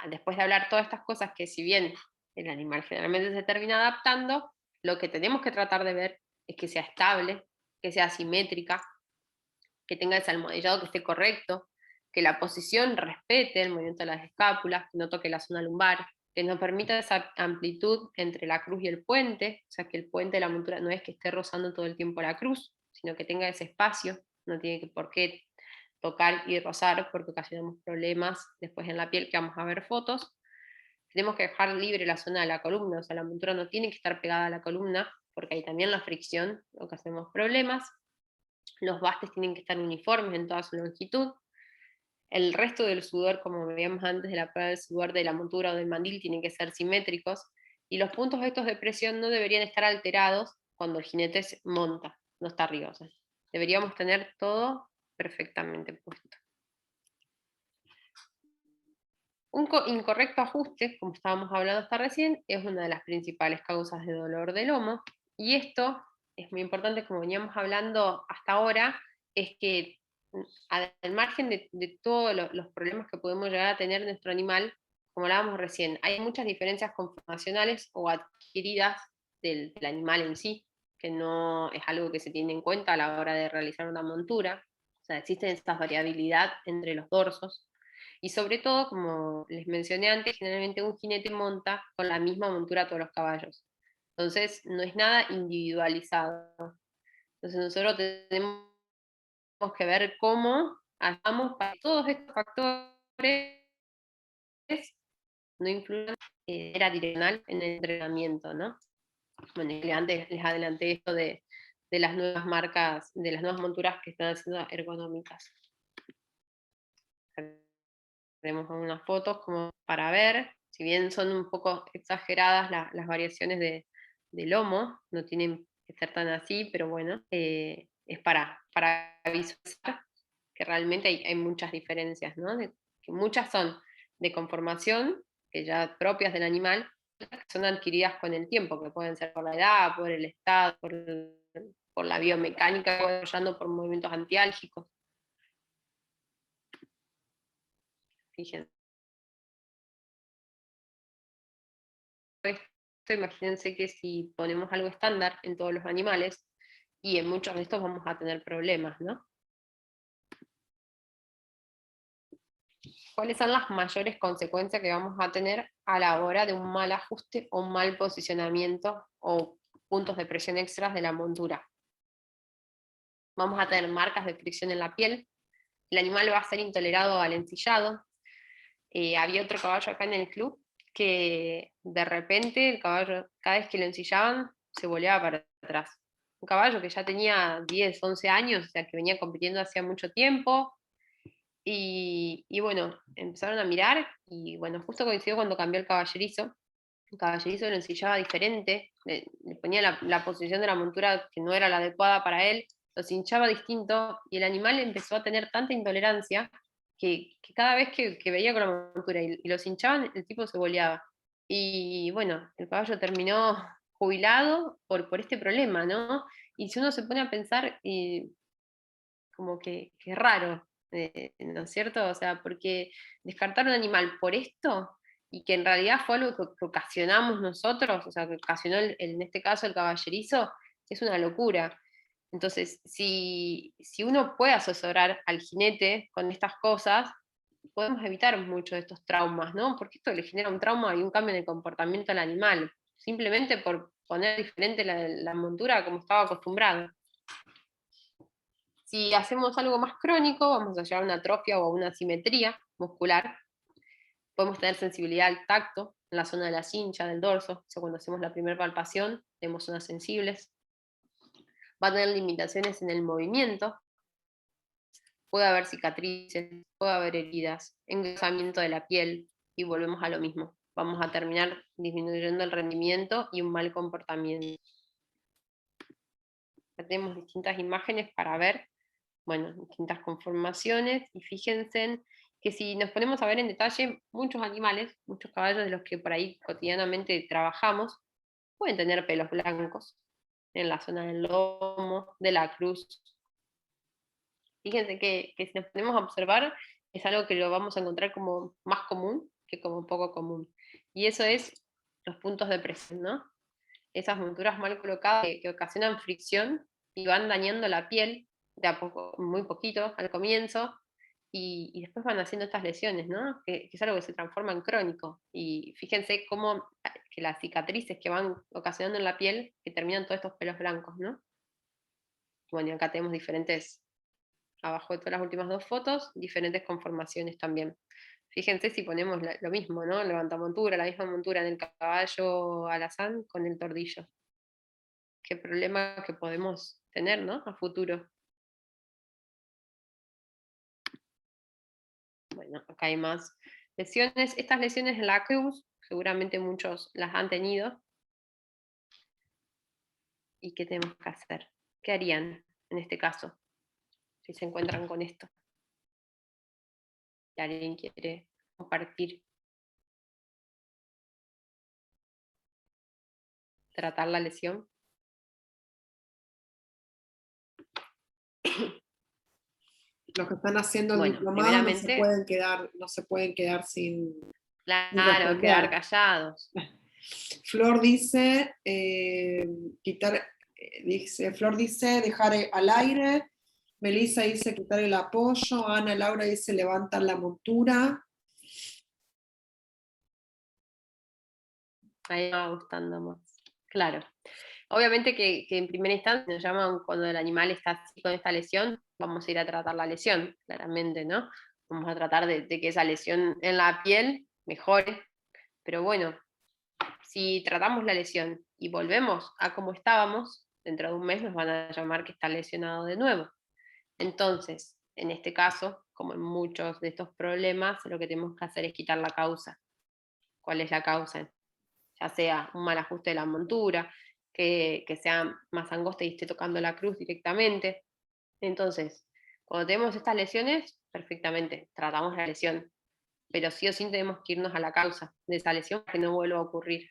Después de hablar todas estas cosas que si bien el animal generalmente se termina adaptando, lo que tenemos que tratar de ver es que sea estable, que sea simétrica, que tenga ese almohadillado que esté correcto, que la posición respete el movimiento de las escápulas, que no toque la zona lumbar, que nos permita esa amplitud entre la cruz y el puente, o sea que el puente de la montura no es que esté rozando todo el tiempo la cruz, sino que tenga ese espacio, no tiene por qué tocar y rozar porque ocasionamos problemas después en la piel, que vamos a ver fotos. Tenemos que dejar libre la zona de la columna, o sea, la montura no tiene que estar pegada a la columna, porque ahí también la fricción ocasionamos problemas. Los bastes tienen que estar uniformes en toda su longitud. El resto del sudor, como veíamos antes de la prueba del sudor de la montura o del mandil, tienen que ser simétricos, y los puntos estos de presión no deberían estar alterados cuando el jinete se monta, no está arriba. O sea, deberíamos tener todo perfectamente puesto. Un incorrecto ajuste, como estábamos hablando hasta recién, es una de las principales causas de dolor de lomo, y esto es muy importante, como veníamos hablando hasta ahora, es que al margen de todos los problemas que podemos llegar a tener nuestro animal, como hablábamos recién, hay muchas diferencias conformacionales o adquiridas del animal en sí, que no es algo que se tiene en cuenta a la hora de realizar una montura. O sea, existen estas variabilidad entre los dorsos, y sobre todo, como les mencioné antes, generalmente un jinete monta con la misma montura a todos los caballos. Entonces, no es nada individualizado. Entonces, nosotros tenemos que ver cómo hacemos para que todos estos factores no influyan de manera direccional en el entrenamiento, ¿no? Bueno, antes les adelanté esto de las nuevas marcas, de las nuevas monturas que están haciendo ergonómicas. Tenemos unas fotos como para ver, si bien son un poco exageradas las variaciones de lomo, no tienen que ser tan así, pero bueno, es para visualizar que realmente hay muchas diferencias, ¿no? Que muchas son de conformación, que ya propias del animal, que son adquiridas con el tiempo, que pueden ser por la edad, por el estado, por la biomecánica, desarrollando por movimientos antiálgicos. Fíjense. Esto, imagínense que si ponemos algo estándar en todos los animales, y en muchos de estos vamos a tener problemas, ¿no? cuáles son las mayores consecuencias que vamos a tener a la hora de un mal ajuste o un mal posicionamiento o puntos de presión extras de la montura. Vamos a tener marcas de fricción en la piel, el animal va a ser intolerado al ensillado. Había otro caballo acá en el club que de repente el caballo, cada vez que lo ensillaban, se volteaba para atrás. Un caballo que ya tenía 10, 11 años, o sea, que venía compitiendo hacía mucho tiempo, y bueno, empezaron a mirar, y bueno, justo coincidió cuando cambió el caballerizo. El caballerizo lo ensillaba diferente, le ponía la posición de la montura que no era la adecuada para él, lo hinchaba distinto, y el animal empezó a tener tanta intolerancia que cada vez que veía con la montura y los hinchaban, el tipo se boleaba. Y bueno, el caballo terminó jubilado por este problema, ¿no? Y si uno se pone a pensar, como que es raro, ¿no es cierto? O sea, porque descartar un animal por esto, y que en realidad fue algo que ocasionamos nosotros, o sea, que ocasionó en este caso el caballerizo, es una locura. Entonces, si uno puede asesorar al jinete con estas cosas, podemos evitar muchos de estos traumas, ¿no? Porque esto le genera un trauma y un cambio en el comportamiento al animal, simplemente por poner diferente la montura como estaba acostumbrado. Si hacemos algo más crónico, vamos a llevar a una atrofia o a una asimetría muscular. Podemos tener sensibilidad al tacto en la zona de la cincha, del dorso. O sea, cuando hacemos la primera palpación, tenemos zonas sensibles. Va a tener limitaciones en el movimiento. Puede haber cicatrices, puede haber heridas, engrosamiento de la piel, y volvemos a lo mismo. Vamos a terminar disminuyendo el rendimiento y un mal comportamiento. Ya tenemos distintas imágenes para ver, bueno, distintas conformaciones, y fíjense que si nos ponemos a ver en detalle, muchos animales, muchos caballos de los que por ahí cotidianamente trabajamos, pueden tener pelos blancos en la zona del lomo, de la cruz. Fíjense que si nos ponemos a observar, es algo que lo vamos a encontrar como más común que como poco común. Y eso es los puntos de presión, ¿no? Esas monturas mal colocadas que ocasionan fricción y van dañando la piel de a poco, muy poquito al comienzo, y después van haciendo estas lesiones, ¿no? Que es algo que se transforma en crónico. Y fíjense cómo que las cicatrices que van ocasionando en la piel, que terminan todos estos pelos blancos, ¿no? Bueno, y acá tenemos diferentes, abajo de todas las últimas dos fotos, diferentes conformaciones también. Fíjense si ponemos lo mismo, ¿no? Levantamontura, la misma montura en el caballo alazán con el tordillo. Qué problema que podemos tener, ¿no? A futuro. Bueno, acá hay más lesiones. Estas lesiones en la cruz, seguramente muchos las han tenido. ¿Y qué tenemos que hacer? ¿Qué harían en este caso? Si se encuentran con esto. Si alguien quiere compartir. Tratar la lesión. Los que están haciendo el Bueno, diplomado primeramente, no se pueden quedar sin claro, responder. quedar callados. Flor dice, Flor dice dejar al aire, Melissa dice quitar el apoyo, Ana Laura dice levantar la montura. Ahí me va gustando más. Claro. Obviamente que en primera instancia nos llaman cuando el animal está así con esta lesión, vamos a ir a tratar la lesión, claramente, ¿no? Vamos a tratar de que esa lesión en la piel mejore. Pero bueno, si tratamos la lesión y volvemos a como estábamos, dentro de un mes nos van a llamar que está lesionado de nuevo. Entonces, en este caso, como en muchos de estos problemas, lo que tenemos que hacer es quitar la causa. ¿Cuál es la causa? Ya sea un mal ajuste de la montura, que sea más angosta y esté tocando la cruz directamente. Entonces, cuando tenemos estas lesiones, perfectamente, tratamos la lesión, pero sí o sí tenemos que irnos a la causa de esa lesión para que no vuelva a ocurrir.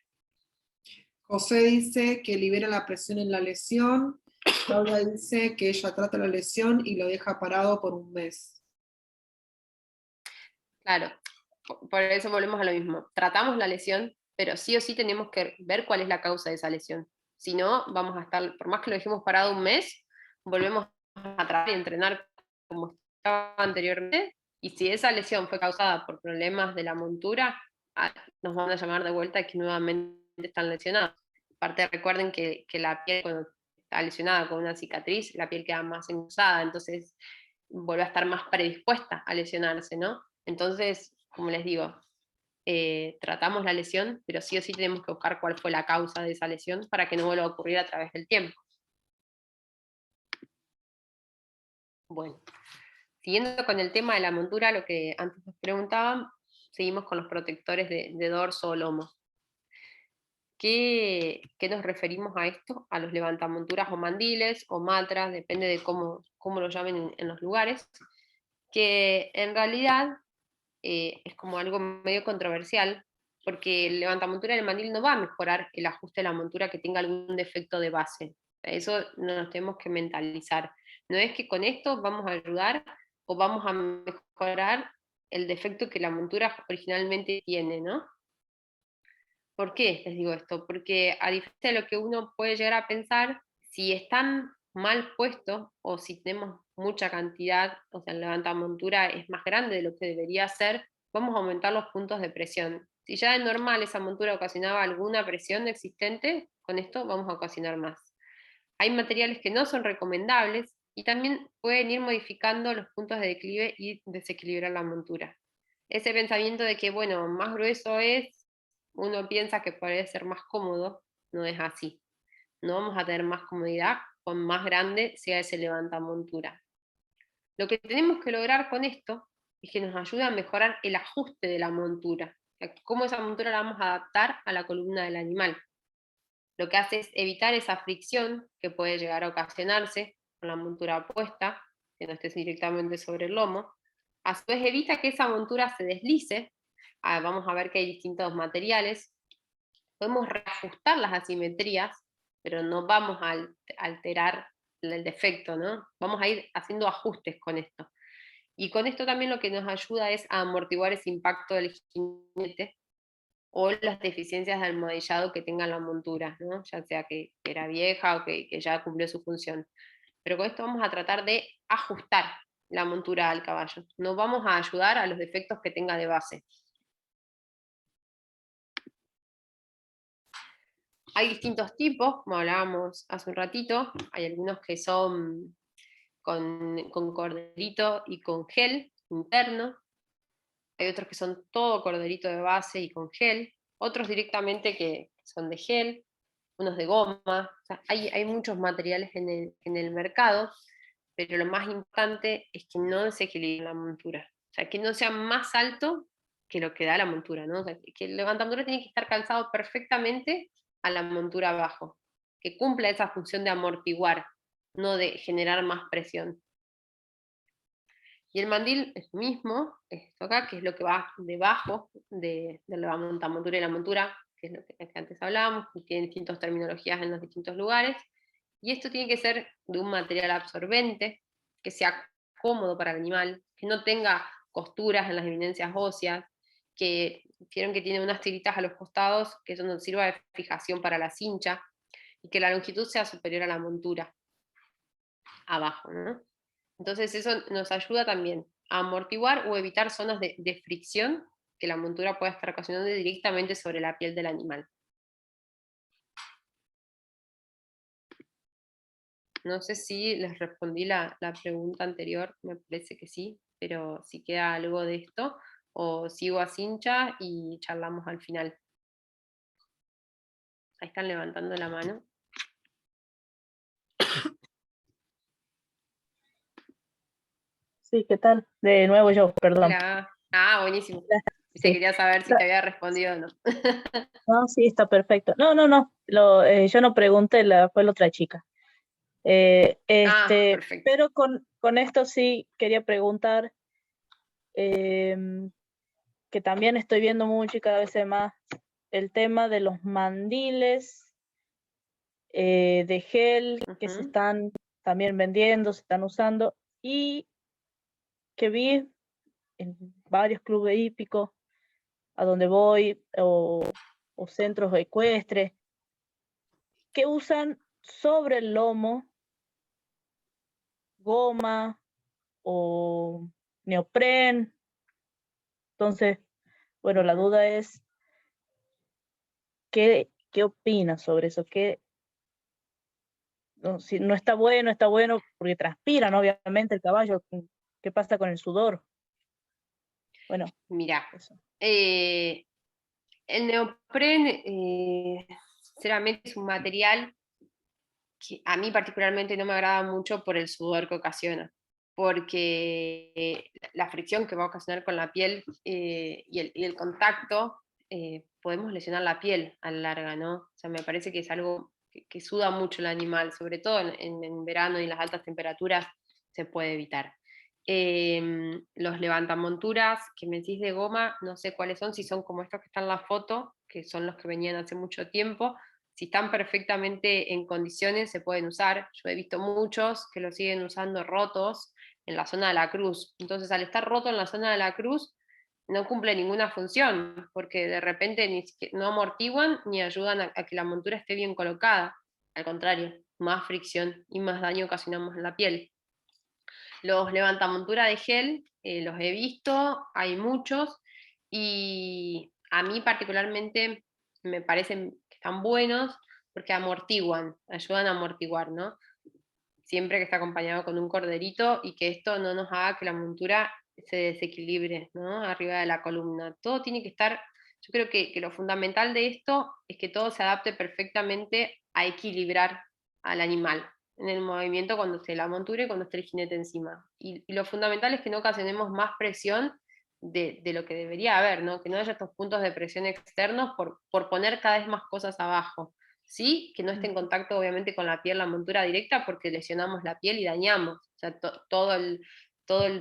José dice que libera la presión en la lesión, Claudia dice que ella trata la lesión y lo deja parado por un mes. Claro, por eso volvemos a lo mismo. Tratamos la lesión, pero sí o sí tenemos que ver cuál es la causa de esa lesión. Si no, vamos a estar, por más que lo dejemos parado un mes, volvemos a tratar y entrenar como estaba anteriormente, Y si esa lesión fue causada por problemas de la montura, nos van a llamar de vuelta que nuevamente están lesionados. Aparte recuerden que la piel cuando está lesionada con una cicatriz, la piel queda más engrosada, entonces vuelve a estar más predispuesta a lesionarse, ¿no? Entonces, como les digo, tratamos la lesión, pero sí o sí tenemos que buscar cuál fue la causa de esa lesión para que no vuelva a ocurrir a través del tiempo. Bueno, siguiendo con el tema de la montura, lo que antes nos preguntaban, seguimos con los protectores de dorso o lomo. ¿Qué nos referimos a esto? A los levantamonturas o mandiles o matras, depende de cómo lo llamen en los lugares, que en realidad es como algo medio controversial, porque el levantamontura del mandil no va a mejorar el ajuste de la montura que tenga algún defecto de base. Eso nos tenemos que mentalizar. No es que con esto vamos a ayudar o vamos a mejorar el defecto que la montura originalmente tiene, ¿no? ¿Por qué les digo esto? Porque a diferencia de lo que uno puede llegar a pensar, si están mal puestos o si tenemos mucha cantidad, o sea, el levantamontura es más grande de lo que debería ser, vamos a aumentar los puntos de presión. Si ya de normal esa montura ocasionaba alguna presión existente, con esto vamos a ocasionar más. Hay materiales que no son recomendables y también pueden ir modificando los puntos de declive y desequilibrar la montura. Ese pensamiento de que, bueno, más grueso es, uno piensa que puede ser más cómodo, no es así. No vamos a tener más comodidad con más grande sea ese levantamontura. Lo que tenemos que lograr con esto es que nos ayude a mejorar el ajuste de la montura, o sea, cómo esa montura la vamos a adaptar a la columna del animal. Lo que hace es evitar esa fricción que puede llegar a ocasionarse con la montura puesta, que no esté directamente sobre el lomo. A su vez evita que esa montura se deslice. Vamos a ver que hay distintos materiales. Podemos reajustar las asimetrías, pero no vamos a alterar el defecto, ¿no? Vamos a ir haciendo ajustes con esto. Y con esto también lo que nos ayuda es a amortiguar ese impacto del jinete o las deficiencias de almohadillado que tenga la montura, ¿no? Ya sea que era vieja o que ya cumplió su función. Pero con esto vamos a tratar de ajustar la montura al caballo. No vamos a ayudar a los defectos que tenga de base. Hay distintos tipos, como hablábamos hace un ratito. Hay algunos que son con corderito y con gel interno. Hay otros que son todo corderito de base y con gel. Otros directamente que son de gel, unos de goma. O sea, hay muchos materiales en el mercado, pero lo más importante es que no desequilibre la montura. O sea, que no sea más alto que lo que da la montura, ¿no? O sea, que el levantamontura tiene que estar calzado perfectamente a la montura abajo, que cumpla esa función de amortiguar, no de generar más presión. Y el mandil es lo mismo, esto acá, que es lo que va debajo de la montura y la montura, que es lo que antes hablábamos, y tiene distintas terminologías en los distintos lugares. Y esto tiene que ser de un material absorbente, que sea cómodo para el animal, que no tenga costuras en las eminencias óseas, que vieron que tiene unas tiritas a los costados, que eso nos sirva de fijación para la cincha, y que la longitud sea superior a la montura, abajo, ¿no? Entonces eso nos ayuda también a amortiguar o evitar zonas de fricción que la montura pueda estar ocasionando directamente sobre la piel del animal. No sé si les respondí la pregunta anterior, me parece que sí, pero si queda algo de esto, o sigo a Cincha y charlamos al final. Ahí están levantando la mano. Sí, ¿qué tal? De nuevo yo, perdón. Hola. Buenísimo. Sí. Quería saber si te había respondido o no. No, sí, está perfecto. No. Yo no pregunté, fue la otra chica. Perfecto. Pero con esto sí quería preguntar, que también estoy viendo mucho y cada vez más el tema de los mandiles de gel que se están también vendiendo, se están usando, y que vi en varios clubes hípicos a donde voy o centros ecuestres que usan sobre el lomo goma o neopren. Entonces, bueno, la duda es, ¿qué opinas sobre eso? Si no está bueno, porque transpiran, obviamente, el caballo. ¿Qué pasa con el sudor? Bueno, Mirá, eso. el neopren, sinceramente, es un material que a mí particularmente no me agrada mucho por el sudor que ocasiona, porque la fricción que va a ocasionar con la piel y el contacto, podemos lesionar la piel a la larga, ¿no? O sea, me parece que es algo que suda mucho el animal, sobre todo en verano y en las altas temperaturas se puede evitar. Los levantamonturas que me decís de goma, no sé cuáles son, si son como estos que están en la foto, que son los que venían hace mucho tiempo. Si están perfectamente en condiciones, se pueden usar. Yo he visto muchos que lo siguen usando rotos en la zona de la cruz. Entonces, al estar roto en la zona de la cruz, no cumple ninguna función, porque de repente no amortiguan ni ayudan a que la montura esté bien colocada. Al contrario, más fricción y más daño ocasionamos en la piel. Los levantamontura de gel, los he visto, hay muchos, y a mí particularmente me parecen que están buenos porque amortiguan, ayudan a amortiguar, ¿no? Siempre que está acompañado con un corderito y que esto no nos haga que la montura se desequilibre, ¿no? Arriba de la columna. Todo tiene que estar, yo creo que lo fundamental de esto es que todo se adapte perfectamente a equilibrar al animal en el movimiento cuando esté la montura y cuando esté el jinete encima. Y lo fundamental es que no ocasionemos más presión de lo que debería haber, ¿no? Que no haya estos puntos de presión externos por poner cada vez más cosas abajo. Sí, que no esté en contacto obviamente con la piel, la montura directa, porque lesionamos la piel y dañamos. O sea,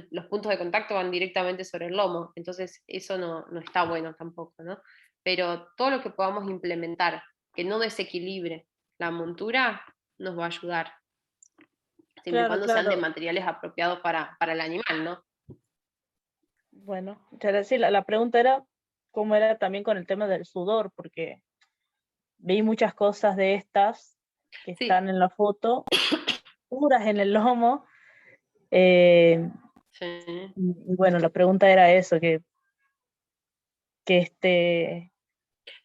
los puntos de contacto van directamente sobre el lomo, entonces eso no está bueno tampoco, ¿no? Pero todo lo que podamos implementar que no desequilibre la montura nos va a ayudar, siempre y Claro, cuando sean de claro. materiales apropiados para el animal, ¿no? Bueno, muchas gracias. Sí, la pregunta era cómo era también con el tema del sudor, porque vi muchas cosas de estas que Sí. están en la foto, puras en el lomo. Y Sí. bueno, la pregunta era eso, que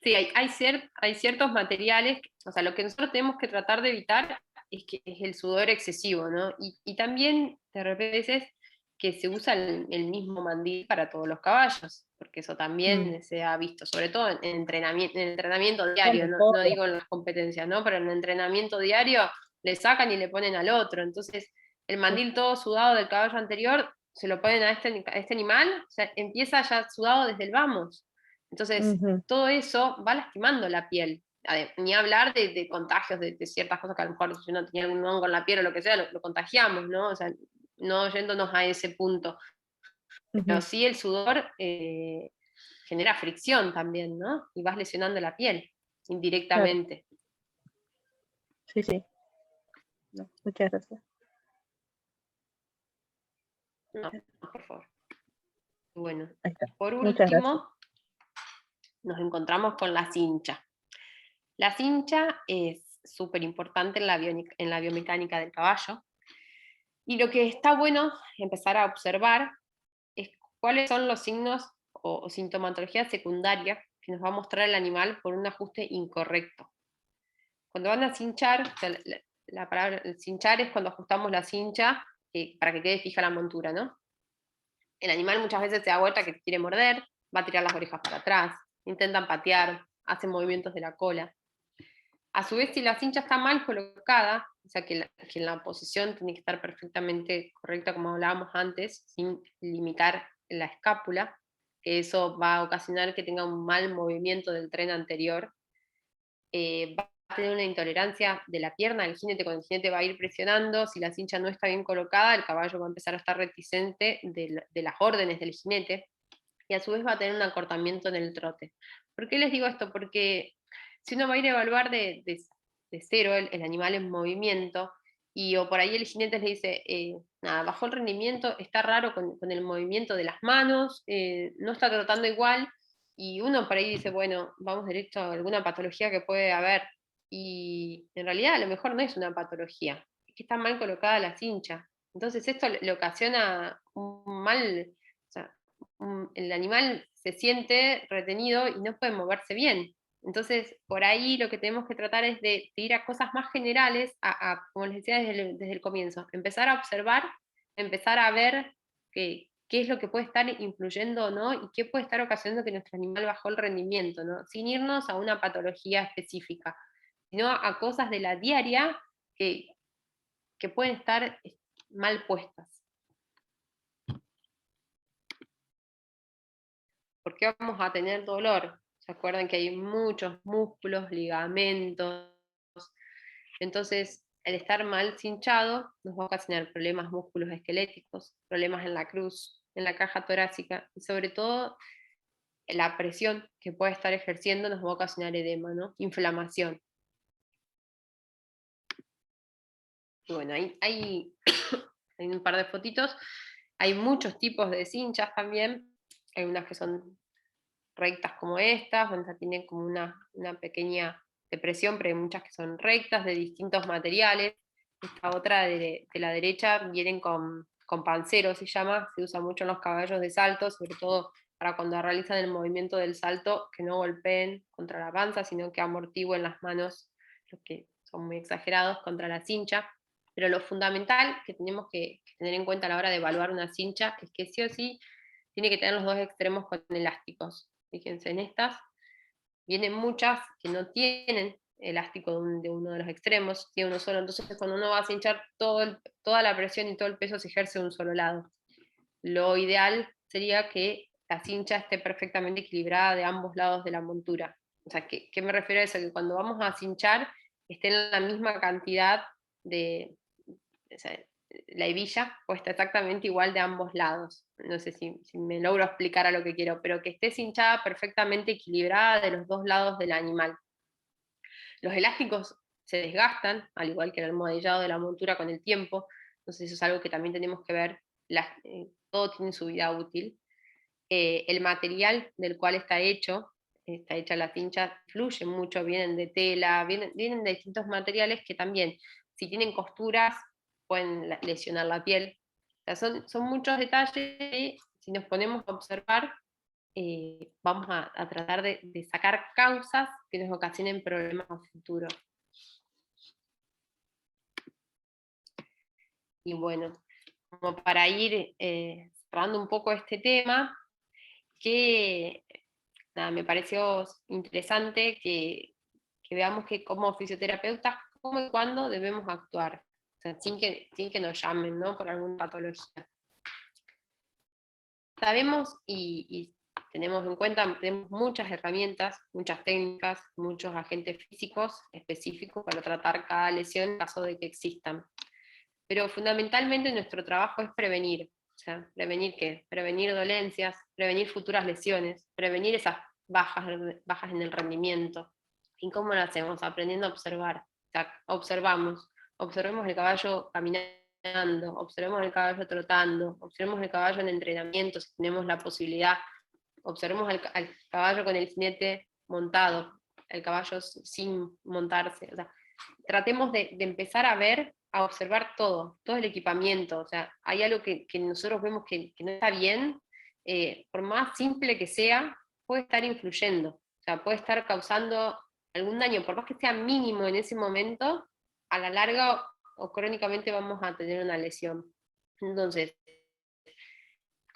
Sí, hay ciertos materiales, o sea, lo que nosotros tenemos que tratar de evitar es el sudor excesivo, ¿no? Y también, de repente, que se usa el mismo mandil para todos los caballos, porque eso también se ha visto, sobre todo en entrenamiento diario, no digo en las competencias, ¿no? Pero en el entrenamiento diario le sacan y le ponen al otro, entonces el mandil todo sudado del caballo anterior se lo ponen a este animal, o sea, empieza ya sudado desde el vamos. Entonces, todo eso va lastimando la piel. Ni hablar de contagios de ciertas cosas que a lo mejor si uno tenía algún hongo en la piel o lo que sea, lo contagiamos, ¿no? O sea, no yéndonos a ese punto. Pero sí el sudor genera fricción también, ¿no? Y vas lesionando la piel indirectamente. Claro. Sí. No, muchas gracias. No, por favor. Bueno, Ahí está. por Muchas gracias. último, nos encontramos con la cincha. La cincha es súper importante en la biomecánica del caballo. Y lo que está bueno empezar a observar es cuáles son los signos o sintomatología secundaria que nos va a mostrar el animal por un ajuste incorrecto. Cuando van a cinchar, o sea, la palabra cinchar es cuando ajustamos la cincha para que quede fija la montura, ¿no? El animal muchas veces se da vuelta que quiere morder, va a tirar las orejas para atrás, intentan patear, hacen movimientos de la cola. A su vez, si la cincha está mal colocada, o sea que en la posición tiene que estar perfectamente correcta, como hablábamos antes, sin limitar la escápula, que eso va a ocasionar que tenga un mal movimiento del tren anterior, va a tener una intolerancia de la pierna del jinete, cuando el jinete va a ir presionando, si la cincha no está bien colocada, el caballo va a empezar a estar reticente de las órdenes del jinete, y a su vez va a tener un acortamiento en el trote. ¿Por qué les digo esto? Porque si uno va a ir a evaluar de cero el animal en movimiento, o por ahí el jinete le dice, nada, bajó el rendimiento, está raro con el movimiento de las manos, no está trotando igual, y uno por ahí dice, bueno, vamos derecho a alguna patología que puede haber, y en realidad a lo mejor no es una patología, es que está mal colocada la cincha, Entonces esto le ocasiona un mal, o sea, el animal se siente retenido y no puede moverse bien. Entonces, por ahí lo que tenemos que tratar es de ir a cosas más generales, como les decía desde el comienzo, empezar a observar, empezar a ver qué es lo que puede estar influyendo o no, y qué puede estar ocasionando que nuestro animal bajó el rendimiento, ¿no? Sin irnos a una patología específica, sino a cosas de la diaria que pueden estar mal puestas. ¿Por qué vamos a tener dolor? ¿Se acuerdan que hay muchos músculos, ligamentos? Entonces, el estar mal cinchado nos va a ocasionar problemas músculos esqueléticos, problemas en la cruz, en la caja torácica, y sobre todo la presión que puede estar ejerciendo nos va a ocasionar edema, ¿no? Inflamación. Y bueno, hay un par de fotitos. Hay muchos tipos de cinchas también. Hay unas que son rectas como estas, donde tienen como una pequeña depresión, pero hay muchas que son rectas, de distintos materiales. Esta otra de la derecha vienen con pancero, se llama, se usa mucho en los caballos de salto, sobre todo para cuando realizan el movimiento del salto, que no golpeen contra la panza, sino que amortigüen las manos, los que son muy exagerados, contra la cincha. Pero lo fundamental que tenemos que tener en cuenta a la hora de evaluar una cincha es que sí o sí tiene que tener los dos extremos con elásticos. Fíjense en estas, vienen muchas que no tienen elástico de uno de los extremos, tiene uno solo, entonces cuando uno va a cinchar, toda la presión y todo el peso se ejerce de un solo lado. Lo ideal sería que la cincha esté perfectamente equilibrada de ambos lados de la montura. O sea, ¿qué me refiero a eso? Que cuando vamos a cinchar, esté en la misma cantidad o sea, la hebilla puesta exactamente igual de ambos lados. No sé si me logro explicar a lo que quiero, pero que esté cinchada perfectamente equilibrada de los dos lados del animal. Los elásticos se desgastan, al igual que el almohadillado de la montura con el tiempo, entonces eso es algo que también tenemos que ver, todo tiene su vida útil. El material del cual está hecha la cincha, fluye mucho, vienen de tela, vienen de distintos materiales que también, si tienen costuras, pueden lesionar la piel. O sea, son muchos detalles y si nos ponemos a observar, vamos a tratar de sacar causas que nos ocasionen problemas a futuro. Y bueno, como para ir cerrando un poco este tema, que me pareció interesante que veamos que como fisioterapeutas, cómo y cuándo debemos actuar, o sea, sin que nos llamen, ¿no?, por alguna patología. Sabemos y tenemos en cuenta, tenemos muchas herramientas, muchas técnicas, muchos agentes físicos específicos para tratar cada lesión en caso de que existan. Pero fundamentalmente nuestro trabajo es prevenir. O sea, ¿prevenir qué? Prevenir dolencias, prevenir futuras lesiones, prevenir esas bajas en el rendimiento. ¿Y cómo lo hacemos? Aprendiendo a observar. O sea, observemos el caballo caminando, observemos el caballo trotando, observemos el caballo en entrenamiento, si tenemos la posibilidad, observemos al caballo con el jinete montado, el caballo sin montarse. O sea, tratemos de empezar a ver, a observar todo el equipamiento. O sea, hay algo que nosotros vemos que no está bien, por más simple que sea, puede estar influyendo, o sea, puede estar causando algún daño, por más que sea mínimo en ese momento, a la larga o crónicamente vamos a tener una lesión. Entonces,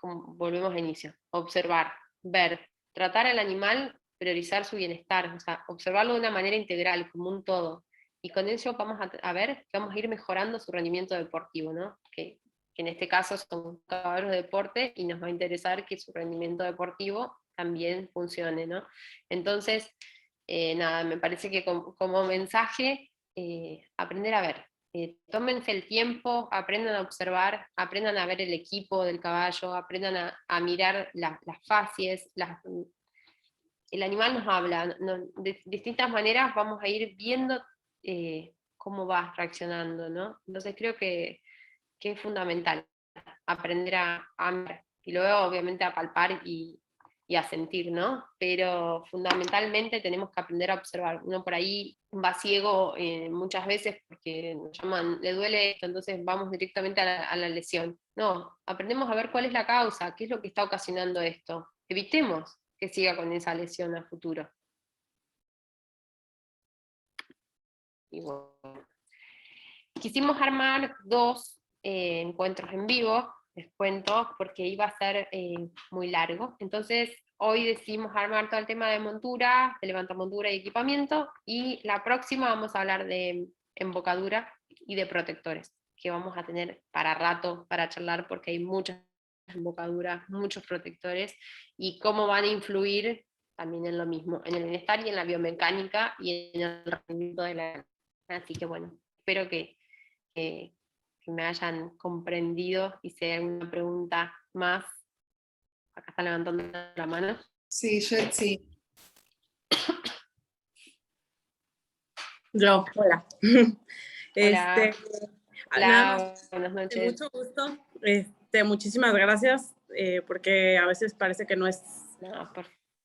volvemos al inicio, observar, ver, tratar al animal, priorizar su bienestar, o sea, observarlo de una manera integral, como un todo. Y con eso vamos a ver que vamos a ir mejorando su rendimiento deportivo, ¿no? Que en este caso son caballos de deporte y nos va a interesar que su rendimiento deportivo también funcione, ¿no? Entonces, nada, me parece que como mensaje, aprender a ver. Tómense el tiempo, aprendan a observar, aprendan a ver el equipo del caballo, aprendan a mirar las facies, el animal nos habla, de distintas maneras vamos a ir viendo cómo va reaccionando, ¿no? Entonces creo que es fundamental aprender a ver, y luego obviamente a palpar y y a sentir, ¿no? Pero fundamentalmente tenemos que aprender a observar. Uno por ahí va ciego muchas veces porque nos llaman, le duele esto, entonces vamos directamente a la lesión. No, aprendemos a ver cuál es la causa, qué es lo que está ocasionando esto. Evitemos que siga con esa lesión a futuro. Y bueno, quisimos armar 2 encuentros en vivo, les cuento, porque iba a ser muy largo. Entonces, hoy decidimos armar todo el tema de montura, de levantamontura y equipamiento, y la próxima vamos a hablar de embocadura y de protectores, que vamos a tener para rato para charlar, porque hay muchas embocaduras, muchos protectores, y cómo van a influir también en lo mismo, en el bienestar y en la biomecánica y en el rendimiento de la... Así que bueno, espero que me hayan comprendido, y si hay alguna pregunta más, acá está levantando la mano. Sí, sí. Yo, hola. Hola. Nada Hola, más, buenas de noches. mucho gusto. Muchísimas gracias, porque a veces parece que no es No,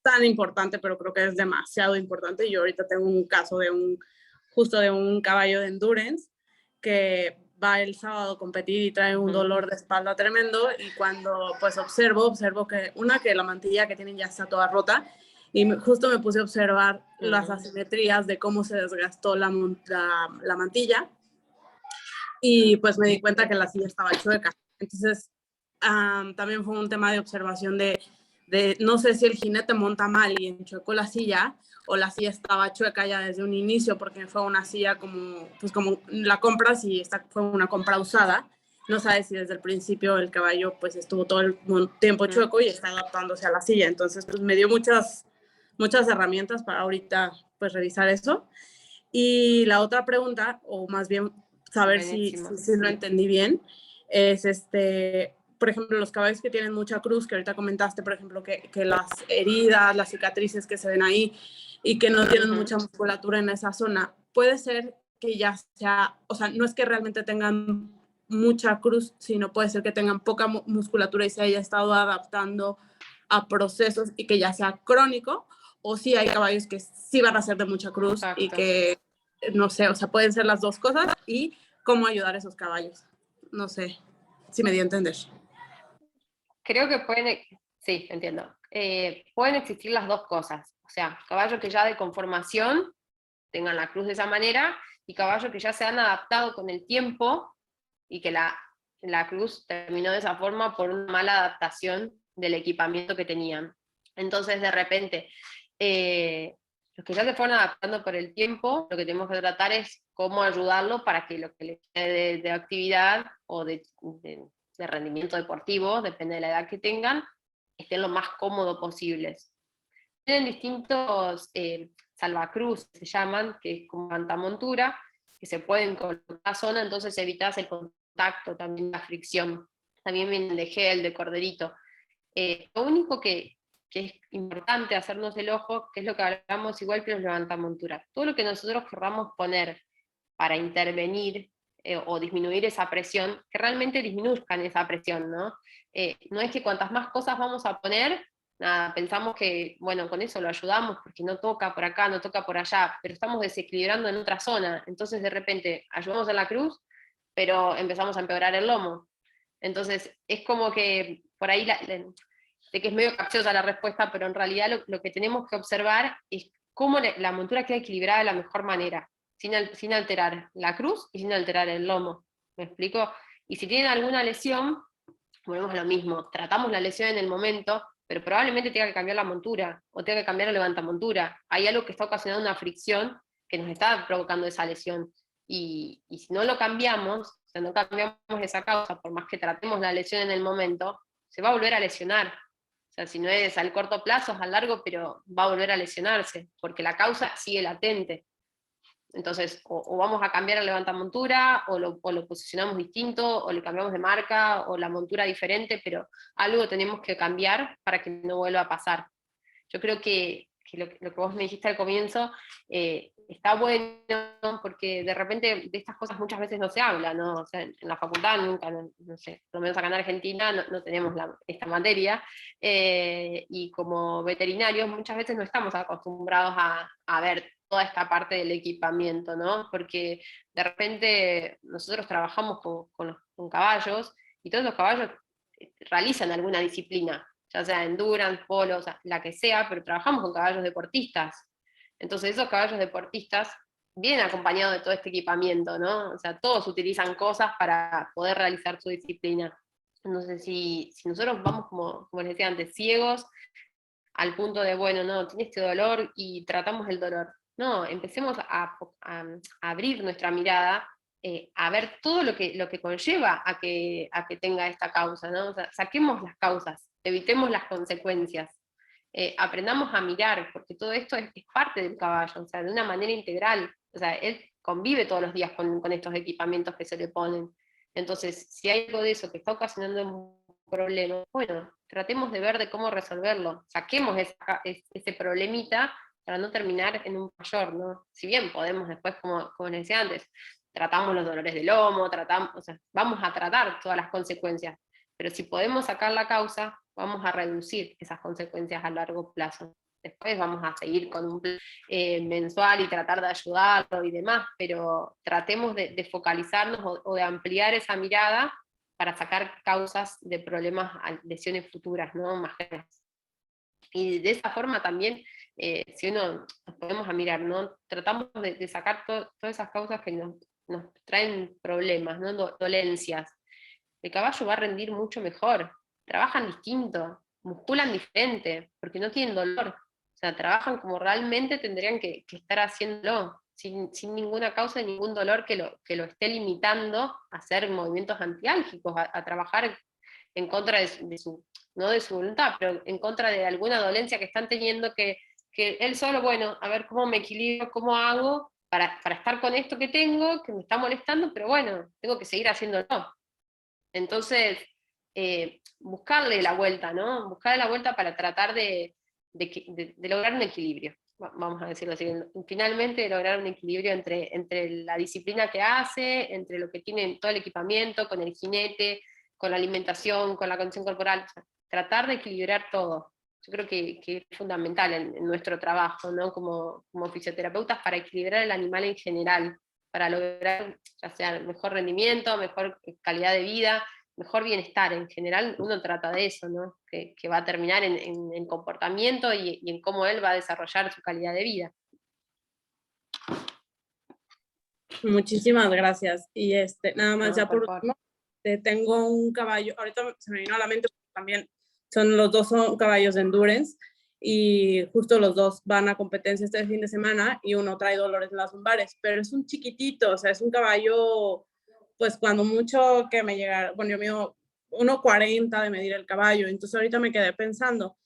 tan importante, pero creo que es demasiado importante. Yo ahorita tengo un caso de justo de un caballo de endurance que va el sábado a competir y trae un dolor de espalda tremendo, y cuando pues observo que la mantilla que tienen ya está toda rota, y justo me puse a observar las asimetrías de cómo se desgastó la mantilla, y pues me di cuenta que la silla estaba chueca. Entonces también fue un tema de observación de no sé si el jinete monta mal y enchuecó la silla, o la silla estaba chueca ya desde un inicio, porque fue una silla como la compras y fue una compra usada. No sabes si desde el principio el caballo pues estuvo todo el tiempo chueco y está adaptándose a la silla. Entonces pues me dio muchas herramientas para ahorita pues revisar eso. Y la otra pregunta, o más bien saber si lo entendí bien, es por ejemplo, los caballos que tienen mucha cruz, que ahorita comentaste, por ejemplo, que las heridas, las cicatrices que se ven ahí y que no tienen mucha musculatura en esa zona, puede ser que ya sea, o sea, no es que realmente tengan mucha cruz, sino puede ser que tengan poca musculatura y se haya estado adaptando a procesos y que ya sea crónico, o si hay caballos que sí van a ser de mucha cruz. Exacto. Y que, no sé, o sea, pueden ser las dos cosas, y cómo ayudar a esos caballos. No sé si me dio a entender. Creo que sí, entiendo. Pueden existir las dos cosas. O sea, caballos que ya de conformación tengan la cruz de esa manera, y caballos que ya se han adaptado con el tiempo y que la cruz terminó de esa forma por una mala adaptación del equipamiento que tenían. Entonces, de repente, los que ya se fueron adaptando por el tiempo, lo que tenemos que tratar es cómo ayudarlo para que lo que le quede de actividad o de rendimiento deportivo, depende de la edad que tengan, estén lo más cómodo posibles. Tienen distintos salvacruz, se llaman, que es como mantamontura, que se pueden colocar en la zona, entonces evitas el contacto, también la fricción. También vienen de gel, de corderito. Lo único que es importante hacernos el ojo, que es lo que hablamos igual que los levantamonturas. Todo lo que nosotros querramos poner para intervenir o disminuir esa presión, que realmente disminuzcan esa presión, ¿no? No es que cuantas más cosas vamos a poner, nada, pensamos que, bueno, con eso lo ayudamos porque no toca por acá, no toca por allá, pero estamos desequilibrando en otra zona, entonces de repente ayudamos en la cruz, pero empezamos a empeorar el lomo. Entonces es como que por ahí, sé que es medio capciosa la respuesta, pero en realidad lo que tenemos que observar es cómo la montura queda equilibrada de la mejor manera, sin alterar la cruz y sin alterar el lomo. ¿Me explico? Y si tienen alguna lesión, volvemos a lo mismo, tratamos la lesión en el momento, pero probablemente tenga que cambiar la montura, o tenga que cambiar la levantamontura. Hay algo que está ocasionando una fricción que nos está provocando esa lesión. Y si no lo cambiamos, o sea, no cambiamos esa causa, por más que tratemos la lesión en el momento, se va a volver a lesionar. O sea, si no es al corto plazo, es al largo, pero va a volver a lesionarse, porque la causa sigue latente. Entonces, o vamos a cambiar la levantamontura, o lo posicionamos distinto, o le cambiamos de marca, o la montura diferente, pero algo tenemos que cambiar para que no vuelva a pasar. Yo creo que lo que vos me dijiste al comienzo está está bueno porque de repente de estas cosas muchas veces no se habla, ¿no? O sea, en la facultad nunca, no sé, por lo menos acá en Argentina no tenemos esta materia, y como veterinarios muchas veces no estamos acostumbrados a ver toda esta parte del equipamiento, ¿no? Porque de repente nosotros trabajamos con caballos, y todos los caballos realizan alguna disciplina, ya sea endurance, polo, o sea, la que sea, pero trabajamos con caballos deportistas. Entonces esos caballos deportistas vienen acompañados de todo este equipamiento, ¿no? O sea, todos utilizan cosas para poder realizar su disciplina. Entonces, si nosotros vamos, como les decía antes, ciegos, al punto de, bueno, no, tiene este dolor y tratamos el dolor. No, empecemos a abrir nuestra mirada, a ver todo lo que conlleva a que tenga esta causa, ¿no? O sea, saquemos las causas, evitemos las consecuencias. Aprendamos a mirar, porque todo esto es parte del caballo, o sea, de una manera integral. O sea, él convive todos los días con estos equipamientos que se le ponen. Entonces, si hay algo de eso que está ocasionando un problema, bueno, tratemos de ver de cómo resolverlo. Saquemos ese problemita para no terminar en un mayor, ¿no? Si bien podemos después, como les decía antes, tratamos los dolores de lomo, o sea, vamos a tratar todas las consecuencias, pero si podemos sacar la causa, vamos a reducir esas consecuencias a largo plazo. Después vamos a seguir con un plan mensual y tratar de ayudarlo y demás, pero tratemos de focalizarnos o de ampliar esa mirada para sacar causas de problemas, lesiones futuras, ¿no? Más graves. Y de esa forma también, si uno nos ponemos a mirar, ¿no? Tratamos de sacar todas esas causas que nos traen problemas, ¿no? Dolencias. El caballo va a rendir mucho mejor, trabajan distinto, musculan diferente, porque no tienen dolor, o sea, trabajan como realmente tendrían que estar haciéndolo, sin ninguna causa, ningún dolor que lo esté limitando a hacer movimientos antiálgicos, a trabajar en contra de su, no de su voluntad, pero en contra de alguna dolencia que están teniendo, que él solo, bueno, a ver cómo me equilibro, cómo hago para estar con esto que tengo, que me está molestando, pero bueno, tengo que seguir haciéndolo. Entonces, buscarle la vuelta, ¿no? Buscarle la vuelta para tratar de lograr un equilibrio, vamos a decirlo así. Finalmente, lograr un equilibrio entre la disciplina que hace, entre lo que tiene todo el equipamiento, con el jinete, con la alimentación, con la condición corporal. O sea, tratar de equilibrar todo. Yo creo que es fundamental en nuestro trabajo, ¿no? Como fisioterapeutas, para equilibrar el animal en general, para lograr ya sea mejor rendimiento, mejor calidad de vida, mejor bienestar. En general uno trata de eso, ¿no? Que va a terminar en comportamiento y en cómo él va a desarrollar su calidad de vida. Muchísimas gracias. Y nada más, No, ya por último, tengo un caballo, ahorita se me vino a la mente porque también los dos son caballos de endurance, y justo los dos van a competencia este fin de semana, y uno trae dolores en las lumbares, pero es un chiquitito, o sea, es un caballo, pues cuando mucho que me llega, bueno, yo mido 1.40 de medir el caballo, entonces ahorita me quedé pensando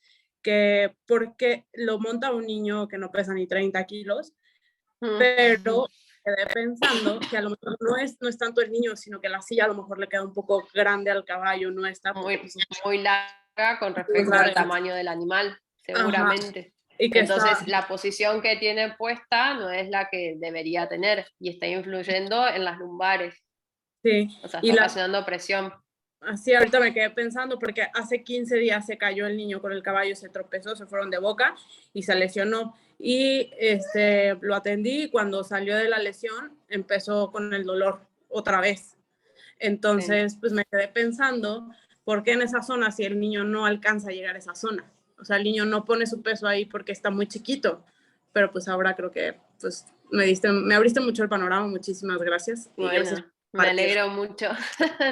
que por qué lo monta un niño que no pesa ni 30 kilos, pero quedé pensando que a lo mejor no es tanto el niño, sino que la silla a lo mejor le queda un poco grande al caballo, no está muy larga con respecto al tamaño del animal, seguramente. Y que entonces la posición que tiene puesta no es la que debería tener, y está influyendo en las lumbares. Sí. O sea, está ocasionando presión. Así ahorita me quedé pensando porque hace 15 días se cayó el niño con el caballo, se tropezó, se fueron de boca y se lesionó. Y lo atendí, y cuando salió de la lesión empezó con el dolor otra vez. Entonces, pues me quedé pensando, ¿por qué en esa zona si el niño no alcanza a llegar a esa zona? O sea, el niño no pone su peso ahí porque está muy chiquito. Pero pues ahora creo que pues me abriste mucho el panorama. Muchísimas gracias. Bueno, y gracias. Me alegro mucho.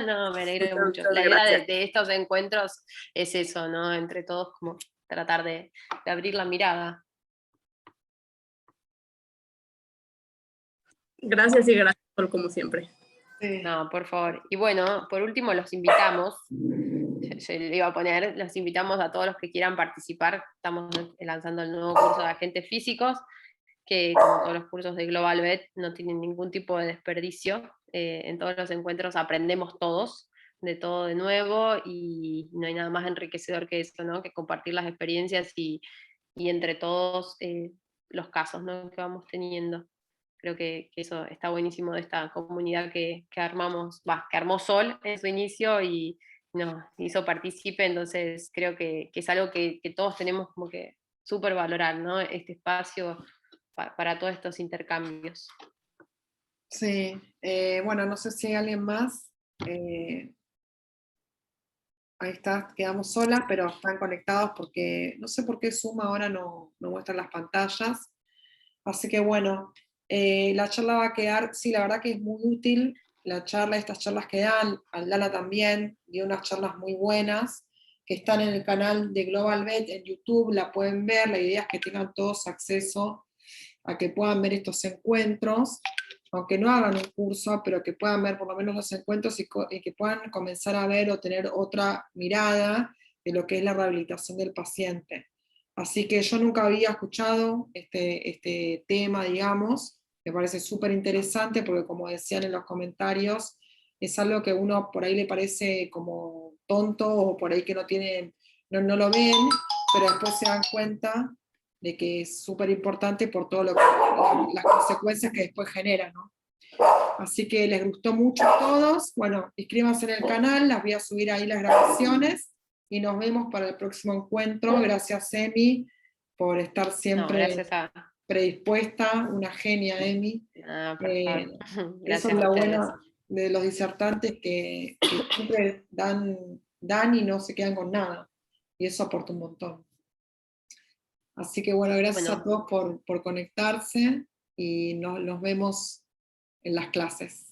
No, me alegro mucho. La idea de estos encuentros es eso, ¿no? Entre todos, como tratar de abrir la mirada. Gracias, y gracias como siempre. No, por favor. Y bueno, por último los invitamos, yo le iba a poner, los invitamos a todos los que quieran participar. Estamos lanzando el nuevo curso de agentes físicos, que como todos los cursos de Global Vet no tienen ningún tipo de desperdicio. En todos los encuentros aprendemos todos, de todo de nuevo, y no hay nada más enriquecedor que eso, ¿no? Que compartir las experiencias y entre todos los casos, ¿no? Que vamos teniendo. Creo que eso está buenísimo de esta comunidad que armamos, que armó Sol en su inicio y nos hizo partícipe, entonces creo que es algo que todos tenemos como que súper valorar, ¿no? Este espacio para todos estos intercambios. Sí, bueno, no sé si hay alguien más. Ahí está, quedamos solas, pero están conectados porque no sé por qué Zoom ahora no muestra las pantallas. Así que bueno, la charla va a quedar, sí, la verdad que es muy útil la charla, estas charlas que dan, Aldana también dio unas charlas muy buenas, que están en el canal de Global Vet en YouTube, la pueden ver, la idea es que tengan todos acceso a que puedan ver estos encuentros, aunque no hagan un curso, pero que puedan ver por lo menos los encuentros y que puedan comenzar a ver o tener otra mirada de lo que es la rehabilitación del paciente. Así que yo nunca había escuchado este tema, digamos, me parece súper interesante porque como decían en los comentarios, es algo que uno por ahí le parece como tonto o por ahí que no lo ven, pero después se dan cuenta de que es súper importante por todo las consecuencias que después genera, ¿no? Así que les gustó mucho a todos. Bueno, inscríbanse en el canal, las voy a subir ahí las grabaciones y nos vemos para el próximo encuentro. Gracias, Emi, por estar siempre predispuesta. Una genia, Emi. Eso Gracias es a lo ustedes. bueno de los disertantes que siempre dan y no se quedan con nada. Y eso aporta un montón. Así que bueno, gracias a todos por conectarse y nos vemos en las clases,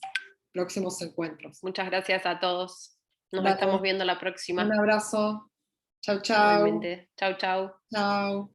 próximos encuentros. Muchas gracias a todos. Nos Dale. estamos viendo la próxima. Un abrazo. Chau, chau. Igualmente. Chau, chau. Chau.